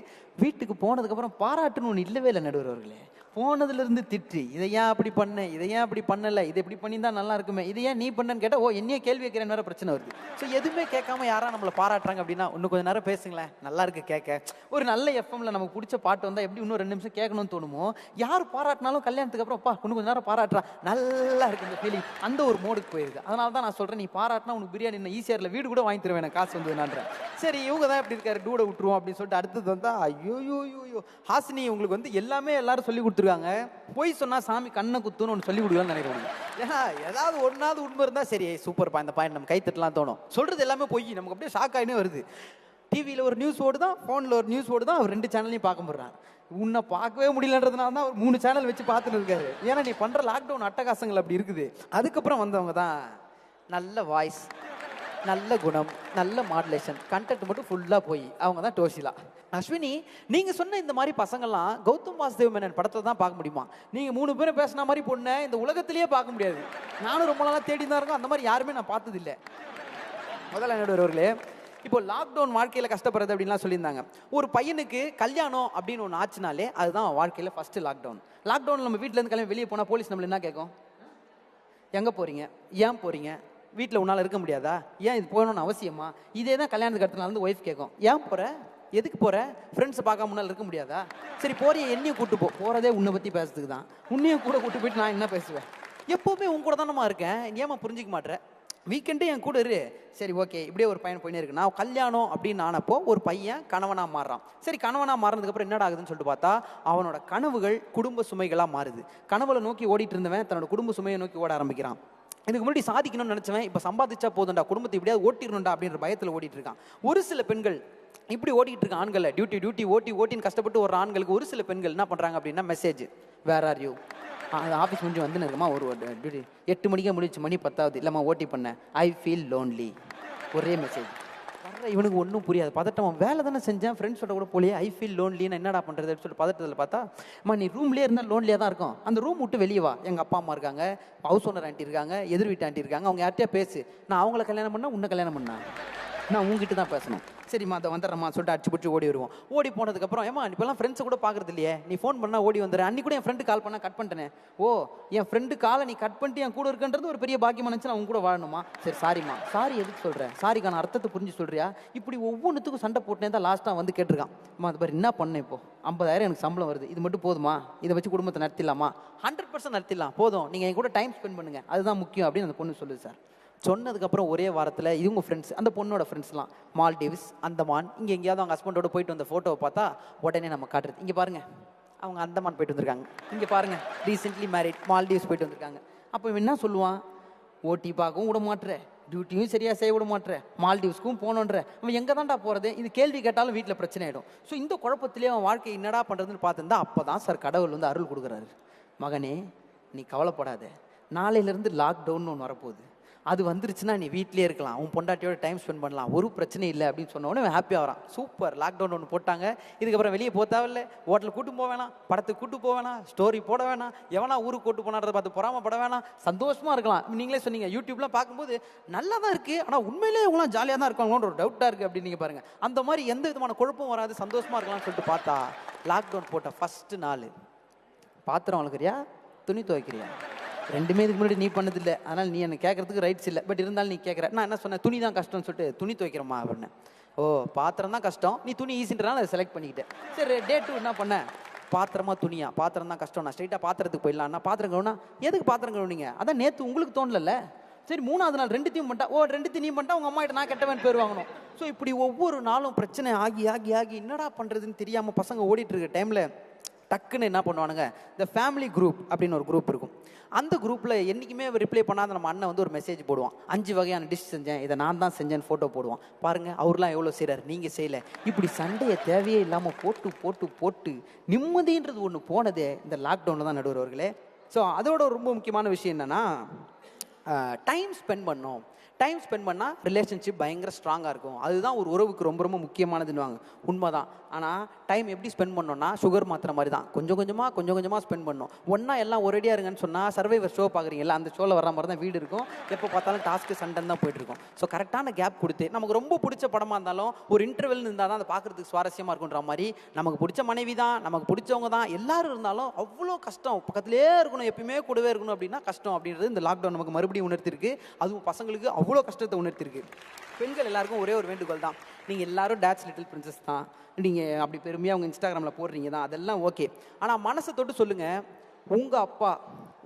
வீட்டுக்கு போனதுக்கப்புறம் பாராட்டுன்னு ஒன்று இல்லவே இல்லை நடுவர்களே. போனதுலேருந்து திட்டி, இதை ஏன் அப்படி பண்ண, இதை ஏன் அப்படி பண்ணலை, இது எப்படி பண்ணியிருந்தா நல்லா இருக்குமே, இதை ஏன் நீ பண்ணன்னு கேட்டால் ஓ என்னையே கேள்வி வைக்கிறேன்னு வேற பிரச்சனை வருது. ஸோ எதுவுமே கேட்காம யாரா நம்மளை பாராட்டுறாங்க அப்படின்னா, இன்னும் கொஞ்சம் நேரம் பேசுங்களேன், நல்லா இருக்கு கேட்க. ஒரு நல்ல FM நமக்கு பிடிச்ச பாட்டு வந்தால் எப்படி இன்னும் 2 நிமிஷம் கேட்கணும்னு தோணுமோ, யார் பாராட்டினாலும் கல்யாணத்துக்கு அப்புறம் அப்பா இன்னும் கொஞ்சம் நேரம் பாராட்டுறா, நல்லா இருக்கு இந்த ஃபீலிங், அந்த ஒரு மோடுக்கு போயிருக்கு. அதனால தான் நான் சொல்கிறேன், நீ பாராட்டினா உனக்கு பிரியாணி இன்னும் ஈஸியாக வீடு கூட வாங்கி தருவேன் எனக்கு காசு வந்ததுனான்றேன். சரி இவங்க தான் எப்படி இருக்காரு, டூட விட்டுருவோம் அப்படின்னு சொல்லிட்டு அடுத்தது வந்தால் ஐயோ ஹாசினி உங்களுக்கு வந்து எல்லாமே எல்லாரும் சொல்லி கொடுத்துருக்காங்க, போய் சொன்னா சாமி கண்ணை குத்துன்னு ஒன்று சொல்லி கொடுக்கலாம்னு நினைக்கிறேன். ஏன்னா ஏதாவது ஒன்றாவது உண்மை இருந்தால் சரி சூப்பர்ப்பா இந்த பாயிண்ட் நம்ம கைத்தட்டலாம் தோணும். சொல்றது எல்லாமே போய் நமக்கு அப்படியே ஷாக் ஆகினே வருது. டிவியில் ஒரு நியூஸ் ஓடுதான், ஃபோனில் ஒரு நியூஸ் ஓடுதான், அவர் 2 சேனல்லையும் பார்க்க போடுறான். உன்னை பார்க்கவே முடியலன்றதுனால தான் அவர் 3 சேனல் வச்சு பார்த்துட்டு இருக்காரு. ஏன்னா நீ பண்ணுற லாக்டவுன் அட்டகாசங்கள் அப்படி இருக்குது. அதுக்கப்புறம் வந்தவங்க தான் நல்ல வாய்ஸ், நல்ல குணம், நல்ல மாடுலேஷன், கண்டென்ட் மட்டும் ஃபுல்லாக போய் அவங்க தான் டோஷிலா. அஸ்வினி, நீங்கள் சொன்ன இந்த மாதிரி பசங்கள்லாம் கௌதம் வாசுதேவ் மேனன் படத்தில் தான் பார்க்க முடியுமா? நீங்கள் 3 பேரும் பேசின மாதிரி பொண்ணை இந்த உலகத்திலேயே பார்க்க முடியாது. நானும் ரொம்ப நாளாக தேடி தான் இருக்கோம், அந்த மாதிரி யாருமே நான் பார்த்ததில்லை. முதல்ல நடுவர்களே, இப்போ லாக்டவுன் வாழ்க்கையில் கஷ்டப்படுறது அப்படின்லாம் சொல்லியிருந்தாங்க. ஒரு பையனுக்கு கல்யாணம் அப்படின்னு ஒன்று ஆச்சுனாலே அதுதான் வாழ்க்கையில் ஃபஸ்ட்டு லாக்டவுன். லாக்டவுனில் நம்ம வீட்டிலேருந்து கிளம்பி வெளியே போனால் போலீஸ் நம்மள என்ன கேட்கும், எங்கே போகிறீங்க, ஏன் போகிறீங்க, வீட்டில் உன்னால் இருக்க முடியாதா, ஏன் இது போகணும்னு அவசியமா? இதே தான் கல்யாணத்துக்கு அடுத்த நாள் வந்து ஒய்ஃப் கேட்கும், ஏன் போகிற, எதுக்கு போகிற, ஃப்ரெண்ட்ஸை பார்க்க முன்னால் இருக்க முடியாதா? சரி போறிய என்னையும் கூட்டு போகிறதே உன்னை பற்றி பேசுறதுக்கு தான், உன்னையும் கூட கூட்டு போயிட்டு நான் என்ன பேசுவேன், எப்போவுமே உன் கூட தானம்மா இருக்கேன், ஏமா புரிஞ்சிக்க மாட்டேற? வீக்கெண்டே என் கூட இரு. சரி ஓகே, இப்படியே ஒரு பையன் போயினே இருக்கு. நான் கல்யாணம் அப்படின்னு ஆனப்போ ஒரு பையன் கணவனாக மாறுறான். சரி, கணவனாக மாறினதுக்கப்புறம் என்னடா ஆகுதுன்னு சொல்லிட்டு பார்த்தா அவனோட கனவுகள் குடும்ப சுமைகளாக மாறுது. கனவுல நோக்கி ஓடிட்டு இருந்தவன் தன்னோட குடும்ப சுமையை நோக்கி ஓட ஆரம்பிக்கிறான். இதுக்கு முன்னாடி சாதிக்கணும்னு நினச்சவன் இப்போ சம்பாதிச்சா போதும்டா, குடும்பத்தை இப்படியாவது ஓட்டிடணும்டா அப்படின்ற பயத்தில் ஓடிட்டு இருக்கான். ஒரு சில பெண்கள் இப்படி ஓடிட்டு இருக்க ஆண்களை டியூட்டி ஓட்டின்னு கஷ்டப்பட்டு ஒரு ஆண்களுக்கு ஒரு சில பெண்கள் என்ன பண்ணுறாங்க அப்படின்னா message, where are you, office முடிஞ்சு வந்து இருக்குமா, ஒரு டியூட்டி 8 மணிக்கே முடிச்சு, மணி 10 இல்லைம்மா ஓட்டி பண்ணேன், ஐ ஃபீல் லோன்லி, ஒரே மெசேஜ். வர்ற இவனுக்கு ஒன்றும் புரியாது, பதட்டம். வேலை தானே செஞ்சேன், ஃப்ரெண்ட்ஸோட கூட போலியே, ஐ ஃபீல் லோன்லின்னு என்னடா பண்ணுறது அப்படின்னு சொல்லிட்டு பதட்டத்தில் பார்த்தா, அம்மா நீ ரூம்லேயே இருந்தால் லோன்லியாக தான் இருக்கும், அந்த ரூம் விட்டு வெளியே வா, எங்கள் அப்பா அம்மா இருக்காங்க, ஹவுஸ் ஓனர் ஆண்டி இருக்காங்க, எதிர் வீட்டு ஆண்டி இருக்காங்க, அவங்க யார்கிட்டயா பேசு, நான் அவங்கள கல்யாணம் பண்ணால் உன்னை கல்யாணம் பண்ணா, நான் உங்ககிட்ட தான் பேசணும். சரிம்மா அதை வந்துடுறம்மா சொல்லிட்டு அடிச்சு பிடிச்சி ஓடி வருவோம். ஓடி போனதுக்கப்புறம் ஏமா இப்போலாம் ஃப்ரெண்ட்ஸை கூட பார்க்குறது இல்லையே, நீ ஃபோன் பண்ணால் ஓடி வந்துடுறேன், அன்றைக்கி கூட என் ஃப்ரெண்டு கால் பண்ணால் கட் பண்ணிட்டேனே, ஓ என் ஃப்ரெண்டு காலை நீ கட் பண்ணிட்டு என் கூட இருக்குன்றது ஒரு பெரிய பாக்கியமாக நினச்சி நான் உங்க கூட வாழணுமா, சரி சாரிம்மா, சாரி எதுக்கு சொல்கிறேன், சாரிக்கான அர்த்தத்தை புரிஞ்சு சொல்கிறியா, இப்படி ஒவ்வொன்றுத்துக்கும் சண்டை போட்டே தான் லாஸ்ட்டாக வந்து கேட்டிருக்கான். அம்மா அது பாரு என்ன பண்ணேன், இப்போ 50,000 எனக்கு சம்பளம் வருது, இது மட்டும் போதுமா, இதை வச்சு குடும்பத்தை நடத்திடலாமா, 100% நடத்திடலாம், போதும் நீங்கள் என் கூட டைம் ஸ்பெண்ட் பண்ணுங்கள், அதுதான் முக்கியம் அப்படின்னு அந்த பொண்ணு சொல்லுது சார். சொன்னதுக்கப்புறம் ஒரே வாரத்தில் இவங்க ஃப்ரெண்ட்ஸ், அந்த பொண்ணோட ஃப்ரெண்ட்ஸ்லாம் மால்டீவ்ஸ், அந்தமான், இங்கே எங்கேயாவது அவங்க ஹஸ்பண்டோட போயிட்டு வந்த ஃபோட்டோவை பார்த்தா உடனே நம்ம காட்டுறது, இங்கே பாருங்கள் அவங்க அந்தமான் போயிட்டு வந்திருக்காங்க, இங்கே பாருங்கள் ரீசெண்ட்லி மேரிட் மால்டீவ்ஸ் போயிட்டு வந்திருக்காங்க. அப்போ இவன் என்ன சொல்லுவான், ஓட்டி பார்க்கவும் விட மாட்டுற, டியூட்டியும் சரியாக செய்ய விட மாட்டுற, மால்டீவ்ஸ்க்கும் போகணுன்ற, அவன் எங்கே தான்டா போகிறது, இது கேள்வி கேட்டாலும் வீட்டில் பிரச்சனை ஆகிடும். ஸோ இந்த குழப்பத்திலே அவன் வாழ்க்கை என்னடா பண்ணுறதுன்னு பார்த்துருந்தா அப்போ தான் சார் கடவுள் வந்து அருள் கொடுக்குறாரு. மகனே நீ கவலைப்படாத, நாளையிலேருந்து லாக்டவுன் ஒன்று வரப்போகுது, அது வந்துருச்சுன்னா நீ வீட்டிலே இருக்கலாம், உன் பொண்டாட்டியோட டைம் ஸ்பெண்ட் பண்ணலாம், ஒரு பிரச்சனை இல்லை அப்படின்னு சொன்னோடனே அவன் ஹாப்பியாக வரான். சூப்பர், லாக்டவுன் ஒன்று போட்டாங்க, இதுக்கப்புறம் வெளியே போத்தாவில்லை, ஹோட்டலுக்கு கூட்டு போக வேணாம், படத்துக்கு கூட்டு போக வேணாம், ஸ்டோரி போட வேணாம், எவனா ஊருக்கு கூட்டு போனான்றதை பார்த்து பொறாமப்பட வேணாம், சந்தோஷமாக இருக்கலாம். நீங்களே சொன்னீங்க யூடியூப்லாம் பார்க்கும்போது நல்லா தான் இருக்குது, ஆனால் உண்மையிலே இவங்களாம் ஜாலியாக தான் இருக்காங்களோன்ற ஒரு டவுட்டாக இருக்குது அப்படின்னு நீங்கள் பாருங்கள். அந்த மாதிரி எந்த விதமான குழப்பம் வராது, சந்தோஷமாக இருக்கலாம்னு சொல்லிட்டு பார்த்தா லாக்டவுன் போட்ட ஃபஸ்ட்டு நாள் பாத்திரம் வளர்க்குறியா, துணி துவைக்கிறியா, ரெண்டுமே இதுக்கு முன்னாடி நீ பண்ணதில்லை, அதனால் நீ என்னை கேட்கறதுக்கு ரைட்ஸ் இல்லை, பட் இருந்தாலும் நீ கேட்குற. நான் என்ன சொன்னேன், துணி தான் கஷ்டம்னு சொல்லிட்டு துணி துவைக்கிறோமா அப்படின்னு. ஓ பாத்திரம் தான் கஷ்டம், நீ துணி ஈஸின்றனால அதை செலக்ட் பண்ணிக்கிட்டேன். சரி டே 2 என்ன பண்ணேன், பாத்திரமா துணியா, பாத்திரம் தான் கஷ்டம், நான் ஸ்ட்ரைட்டாக பாத்திரத்துக்கு போயிடலாம்னா, பாத்திரம் கழுவுனா எதுக்கு பாத்திரம் கழுவுனீங்க, அதான் நேற்று உங்களுக்கு தோணல, சரி 3வது நாள் 2த்தையும் பண்ணிட்டா, ஓ 2த்தையும் நீ பண்ணிட்டா உங்கள் அம்மா கிட்ட நான் கெட்டவன் பேர் வாங்கணும். ஸோ இப்படி ஒவ்வொரு நாளும் பிரச்சனை ஆகி ஆகி ஆகி என்னடா பண்ணுறதுன்னு தெரியாமல் பசங்க ஓடிட்டு இருக்க டைமில் டக்குன்னு என்ன பண்ணுவானுங்க, இந்த ஃபேமிலி குரூப் அப்படின்னு ஒரு குரூப் இருக்கும், அந்த குரூப்பில் என்றைக்குமே ரிப்ளை பண்ணாத நம்ம அண்ணன் வந்து ஒரு மெசேஜ் போடுவான், 5 வகையான டிஷ் செஞ்சேன், இதை நான் தான் செஞ்சேன்னு ஃபோட்டோ போடுவான், பாருங்கள் அவர்லாம் எவ்வளோ செய்கிறார், நீங்கள் செய்யலை, இப்படி சண்டையை தேவையே இல்லாமல் போட்டு போட்டு போட்டு நிம்மதின்றது ஒன்று போனதே இந்த லாக்டவுனில் தான் நடுவர் அவர்களே. ஸோ அதோட ரொம்ப முக்கியமான விஷயம் என்னென்னா டைம் ஸ்பெண்ட் பண்ணோம். டைம் ஸ்பெண்ட் பண்ணால் ரிலேஷன்ஷிப் பயங்கர ஸ்ட்ராங்காக இருக்கும், அதுதான் ஒரு உறவுக்கு ரொம்ப ரொம்ப முக்கியமானதுன்னுவாங்க, உண்மைதான். ஆனால் டைம் எப்படி ஸ்பெண்ட் பண்ணோன்னா சுகர் மாத்திர மாதிரி தான், கொஞ்சம் கொஞ்சமாக ஸ்பெண்ட் பண்ணணும். ஒன்றா எல்லாம் ஒரேடியாக இருங்கன்னு சொன்னால் சர்வைவர் ஷோ பார்க்குறீங்களா, அந்த ஷோவில் வர மாதிரி தான் வீடு இருக்கும், எப்போ பார்த்தாலும் டாஸ்க்கு சண்டைன்னு தான் போயிட்டுருக்கும். ஸோ கரெக்டான கேப் கொடுத்து நமக்கு ரொம்ப பிடிச்ச படமாக இருந்தாலும் ஒரு இன்டர்வெல் இருந்தால் தான் அதை பார்க்குறதுக்கு சுவாரஸ்யமாக இருக்குன்ற மாதிரி, நமக்கு பிடிச்ச மனைவி தான், நமக்கு பிடிச்சவங்க தான், எல்லாரும் இருந்தாலும் அவ்வளோ கஷ்டம், பக்கத்துலேயே இருக்கணும், எப்பயுமே கூடவே இருக்கணும் அப்படின்னா கஷ்டம் அப்படின்றது இந்த லாக்டவுன் நமக்கு மறுபடியும் உணர்த்திருக்கு. அதுவும் பசங்களுக்கு அவ்வளோ கஷ்டத்தை உணர்த்திருக்கு. பெண்கள் எல்லாருக்கும் ஒரே ஒரு வேண்டுகோள் தான், நீங்கள் எல்லாரும் டேட்ஸ் லிட்டில் பிரின்சஸ் தான், நீங்கள் அப்படி பெருமையாக அவங்க இன்ஸ்டாகிராமில் போடுறீங்க தான், அதெல்லாம் ஓகே. ஆனால் மனசை தொட்டு சொல்லுங்கள், உங்கள் அப்பா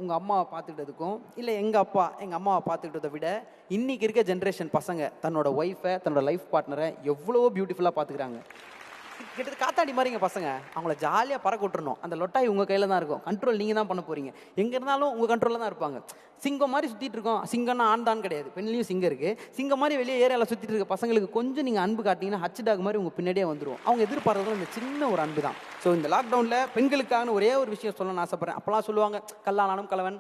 உங்கள் அம்மாவை பார்த்துக்கிட்டதுக்கும் இல்லை எங்கள் அப்பா எங்கள் அம்மாவை பார்த்துக்கிட்டதை விட இன்றைக்கி இருக்க ஜென்ரேஷன் பசங்க தன்னோட ஒய்ஃபை தன்னோட லைஃப் பார்ட்னரை எவ்வளவோ பியூட்டிஃபுல்லாக பார்த்துக்கிறாங்க. கிட்டத்தட்ட காத்தாடி மாதிரிங்க பசங்க, அவங்கள ஜாலியாக பறக்க விட்டுறணும், அந்த லொட்டாய் உங்கள் கையில் தான் இருக்கும், கண்ட்ரோல் நீங்கள் தான் பண்ண போகிறீங்க, எங்கே இருந்தாலும் உங்கள் கண்ட்ரோலில் தான் இருப்பாங்க. சிங்கம் மாதிரி சுற்றிட்டு இருக்கோம், சிங்கம்னா ஆண் தான் கிடையாது, பெண்ணிலையும் சிங்கம் இருக்குது, சிங்கம் மாதிரி வெளியே ஏரியாவில் சுற்றிட்டு இருக்க பசங்களுக்கு கொஞ்சம் நீங்கள் அன்பு காட்டிங்கன்னா ஹச் டாக் மாதிரி உங்கள் பின்னாடியே வந்துடும். அவங்க எதிர்பார்க்கறதும் இந்த சின்ன ஒரு அன்பு தான். ஸோ இந்த லாக்டவுனில் பெண்களுக்கான ஒரே ஒரு விஷயம் சொல்லணும்னு ஆசைப்பட்றேன். அப்போலாம் சொல்லுவாங்க கல்லானாலும் கலவன்,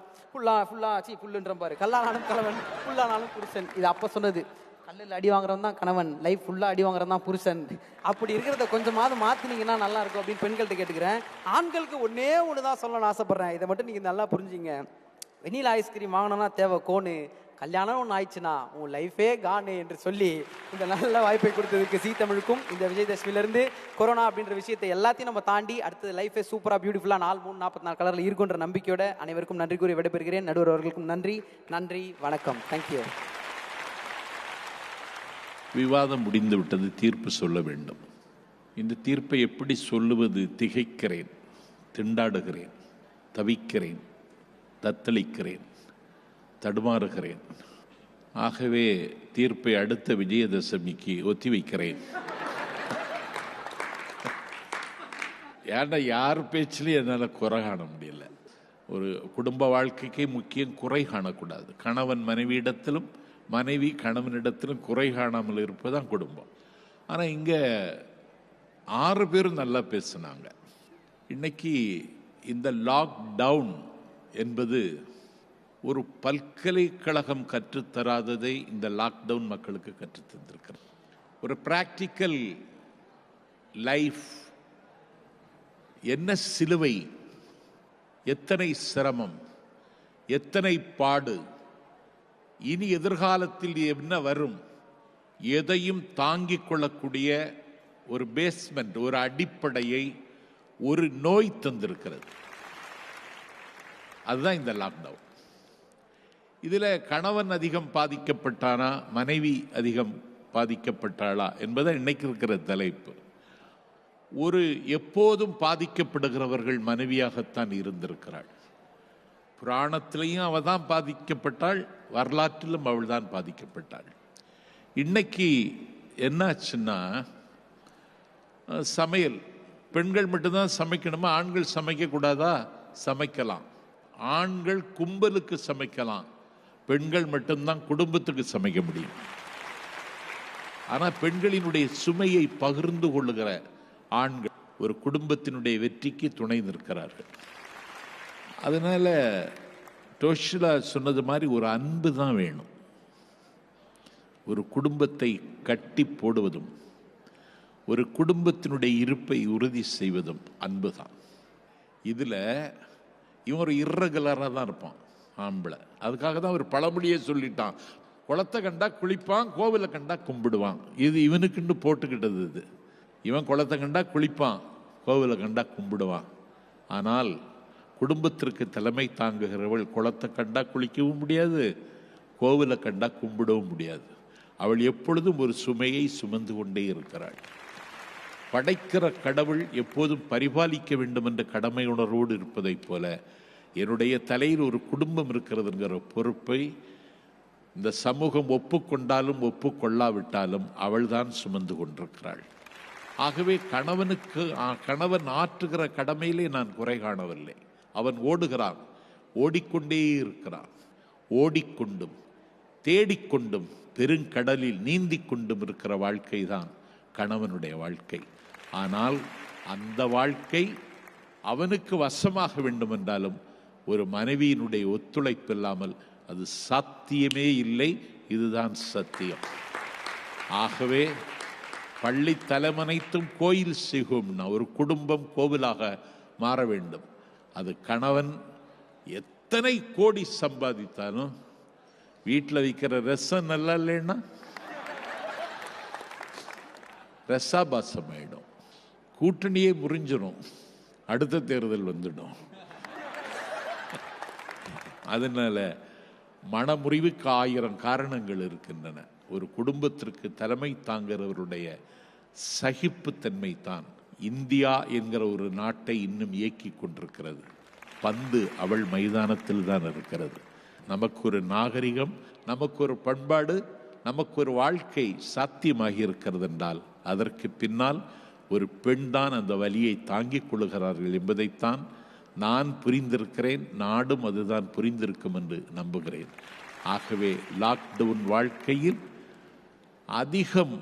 ஃபுல்லுன்ற பாரு, கல்லானாலும் கலவன் ஃபுல்லானாலும் புருஷன், இது அப்போ சொன்னது. கல்லில் அடி வாங்குறவன் தான் கணவன், லைஃப் ஃபுல்லாக அடி வாங்குறவன் தான் புருஷன். அப்படி இருக்கிறத கொஞ்சமாவது மாற்றினீங்கன்னா நல்லா இருக்கும் அப்படின்னு பெண்கள்கிட்ட கேட்டுக்கிறேன். ஆண்களுக்கு ஒன்றே ஒன்று தான் சொல்லணும்னு ஆசைப்பட்றேன், இதை மட்டும் நீங்கள் நல்லா புரிஞ்சுங்க. வெனிலா ஐஸ்கிரீம் வாங்கினோன்னா தேவை கோனு, கல்யாணம் ஒன்று ஆயிடுச்சுன்னா உன் லைஃபே கானு என்று சொல்லி இந்த நல்ல வாய்ப்பை கொடுத்ததுக்கு ஜீ தமிழுக்கும் இந்த விஜயதசமியிலேருந்து கொரோனா அப்படின்ற விஷயத்தை எல்லாத்தையும் நம்ம தாண்டி அடுத்தது லைஃபே சூப்பராக பியூட்டிஃபுல்லாக 4-3-44 கலரில் இருக்குன்ற நம்பிக்கையோட அனைவருக்கும் நன்றி கூறி விடைபெறுகிறேன். நடுவர் அவர்களுக்கும் நன்றி, வணக்கம், தேங்க்யூ. விவாதம் முடிந்து விட்டது, தீர்ப்பு சொல்ல வேண்டும். இந்த தீர்ப்பை எப்படி சொல்லுவது, திகைக்கிறேன், திண்டாடுகிறேன், தவிக்கிறேன், தத்தளிக்கிறேன், தடுமாறுகிறேன். ஆகவே தீர்ப்பை அடுத்த விஜயதசமிக்கு ஒத்திவைக்கிறேன். ஏன்னா யார் பேச்சிலையும் என்னால் குறை காண முடியல. ஒரு குடும்ப வாழ்க்கைக்கு முக்கியம் குறை காணக்கூடாது. கணவன் மனைவியிடத்திலும் மனைவி கணவனிடத்திலும் குறை காணாமல் இருப்பதுதான் குடும்பம். ஆனால் இங்கே 6 பேரும் நல்லா பேசுனாங்க. இன்னைக்கு இந்த லாக்டவுன் என்பது ஒரு பல்கலைக்கழகம் கற்றுத்தராததை இந்த லாக்டவுன் மக்களுக்கு கற்றுத்தந்திருக்கிறது. ஒரு பிராக்டிக்கல் லைஃப், என்ன சிலுவை, எத்தனை சிரமம், எத்தனை பாடு, இனி எதிர்காலத்தில் என்ன வரும், எதையும் தாங்கிக் கொள்ளக்கூடிய ஒரு பேஸ்மெண்ட், ஒரு அடிப்படையை ஒரு நோய் தந்திருக்கிறது. அதுதான் இந்த லாக்டவுன். இதில் கணவன் அதிகம் பாதிக்கப்பட்டானா மனைவி அதிகம் பாதிக்கப்பட்டாளா என்பதை இன்னைக்கு இருக்கிற தலைப்பு. ஒரு எப்போதும் பாதிக்கப்படுகிறவர்கள் மனைவியாகத்தான் இருந்திருக்கிறாள். புராணத்திலையும் அவள் தான் பாதிக்கப்பட்டாள், வரலாற்றிலும் அவள் தான் பாதிக்கப்பட்டாள். இன்னைக்கு என்னாச்சுன்னா, சமையல் பெண்கள் மட்டும்தான் சமைக்கணுமா, ஆண்கள் சமைக்கக்கூடாதா? சமைக்கலாம். ஆண்கள் கும்பலுக்கு சமைக்கலாம், பெண்கள் மட்டும்தான் குடும்பத்துக்கு சமைக்க முடியும். ஆனால் பெண்களினுடைய சுமையை பகிர்ந்து கொள்ளுகிற ஆண்கள் ஒரு குடும்பத்தினுடைய வெற்றிக்கு துணை நிற்கிறார்கள். அதனால டோஷிலா சொன்னது மாதிரி ஒரு அன்பு தான் வேணும். ஒரு குடும்பத்தை கட்டி போடுவதும் ஒரு குடும்பத்தினுடைய இருப்பை உறுதி செய்வதும் அன்பு தான். இதில் இவன் ஒரு இர்ரெகுலராக தான் இருப்பான் ஆம்பளை. அதுக்காக தான் ஒரு பழமொழியே சொல்லிட்டான், குளத்தை கண்டா குளிப்பான், கோவிலை கண்டா கும்பிடுவான். இது இவனுக்குன்னு போட்டுக்கிட்டது. இது இவன் குளத்தை கண்டா குளிப்பான், கோவிலை கண்டா கும்பிடுவான். ஆனால் குடும்பத்திற்கு தலைமை தாங்குகிறவள் குளத்தை கண்டா குளிக்கவும் முடியாது, கோவிலை கண்டா கும்பிடவும் முடியாது. அவள் எப்பொழுதும் ஒரு சுமையை சுமந்து கொண்டே இருக்கிறாள். படைக்கிற கடவுள் எப்போதும் பரிபாலிக்க வேண்டும் என்ற கடமை உணர்வோடு இருப்பதைப் போல என்னுடைய தலையில் ஒரு குடும்பம் இருக்கிறதுங்கிற பொறுப்பை இந்த சமூகம் ஒப்புக்கொண்டாலும் ஒப்புக்கொள்ளாவிட்டாலும் அவள்தான் சுமந்து கொண்டிருக்கிறாள். ஆகவே கணவன் ஆற்றுகிற கடமையிலே நான் குறை காணவில்லை. அவன் ஓடுகிறான், ஓடிக்கொண்டே இருக்கிறான். ஓடிக்கொண்டும் தேடிக்கொண்டும் பெருங்கடலில் நீந்தி கொண்டும் இருக்கிற வாழ்க்கை தான் கணவனுடைய வாழ்க்கை. ஆனால் அந்த வாழ்க்கை அவனுக்கு வசமாக வேண்டும் என்றாலும் ஒரு மனைவியினுடைய ஒத்துழைப்பு இல்லாமல் அது சாத்தியமே இல்லை. இதுதான் சத்தியம். ஆகவே பள்ளி தலைமனைத்தும் கோயில் செய்வோம்னா ஒரு குடும்பம் கோவிலாக மாற வேண்டும். அது கணவன் எத்தனை கோடி சம்பாதித்தாலும் வீட்டில் வைக்கிற ரசம் நல்லா இல்லைன்னா ரசாபாசம் ஆயிடும், கூட்டணியே முறிஞ்சிடும், அடுத்த தேர்தல் வந்துடும். அதனால மனமுறிவுக்கு 1000 காரணங்கள் இருக்கின்றன. ஒரு குடும்பத்திற்கு தலைமை தாங்கிறவருடைய சகிப்புத்தன்மை தான் இந்தியா என்கிற ஒரு நாட்டை இன்னும் இயக்கி கொண்டிருக்கிறது. பந்து அவள் மைதானத்தில் தான் இருக்கிறது. நமக்கு ஒரு நாகரிகம், நமக்கு ஒரு பண்பாடு, நமக்கு ஒரு வாழ்க்கை சாத்தியமாகி இருக்கிறது என்றால் அதற்கு பின்னால் ஒரு பெண் தான் அந்த வலியை தாங்கிக் கொள்ளுகிறார்கள் என்பதைத்தான் நான் புரிந்திருக்கிறேன். நாடும் அதுதான் புரிந்திருக்கும் என்று நம்புகிறேன். ஆகவே லாக்டவுன் வாழ்க்கையில் அதிகம்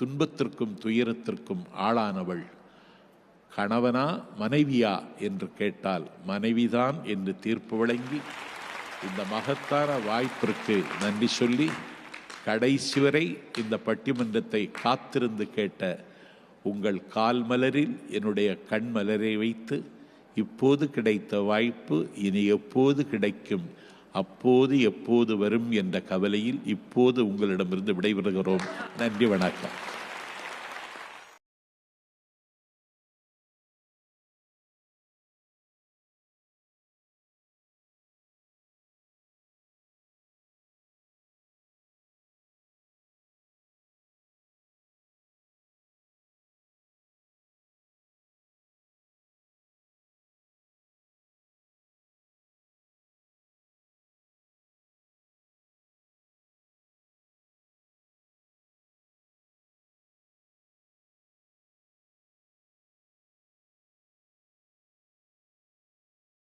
துன்பத்திற்கும் துயரத்திற்கும் ஆளானவள் கணவனா மனைவியா என்று கேட்டால் மனைவிதான் என்று தீர்ப்பு வழங்கி இந்த மகத்தான வாய்ப்பிற்கு நன்றி சொல்லி கடைசி வரை இந்த பட்டிமன்றத்தை காத்திருந்து கேட்ட உங்கள் கால் மலரில் என்னுடைய கண் மலரை வைத்து இப்போது கிடைத்த வாய்ப்பு இனி எப்போது கிடைக்கும், அப்போது எப்போது வரும் என்ற கவலையில் இப்போது உங்களிடமிருந்து விடைபெறுகிறோம். நன்றி, வணக்கம்.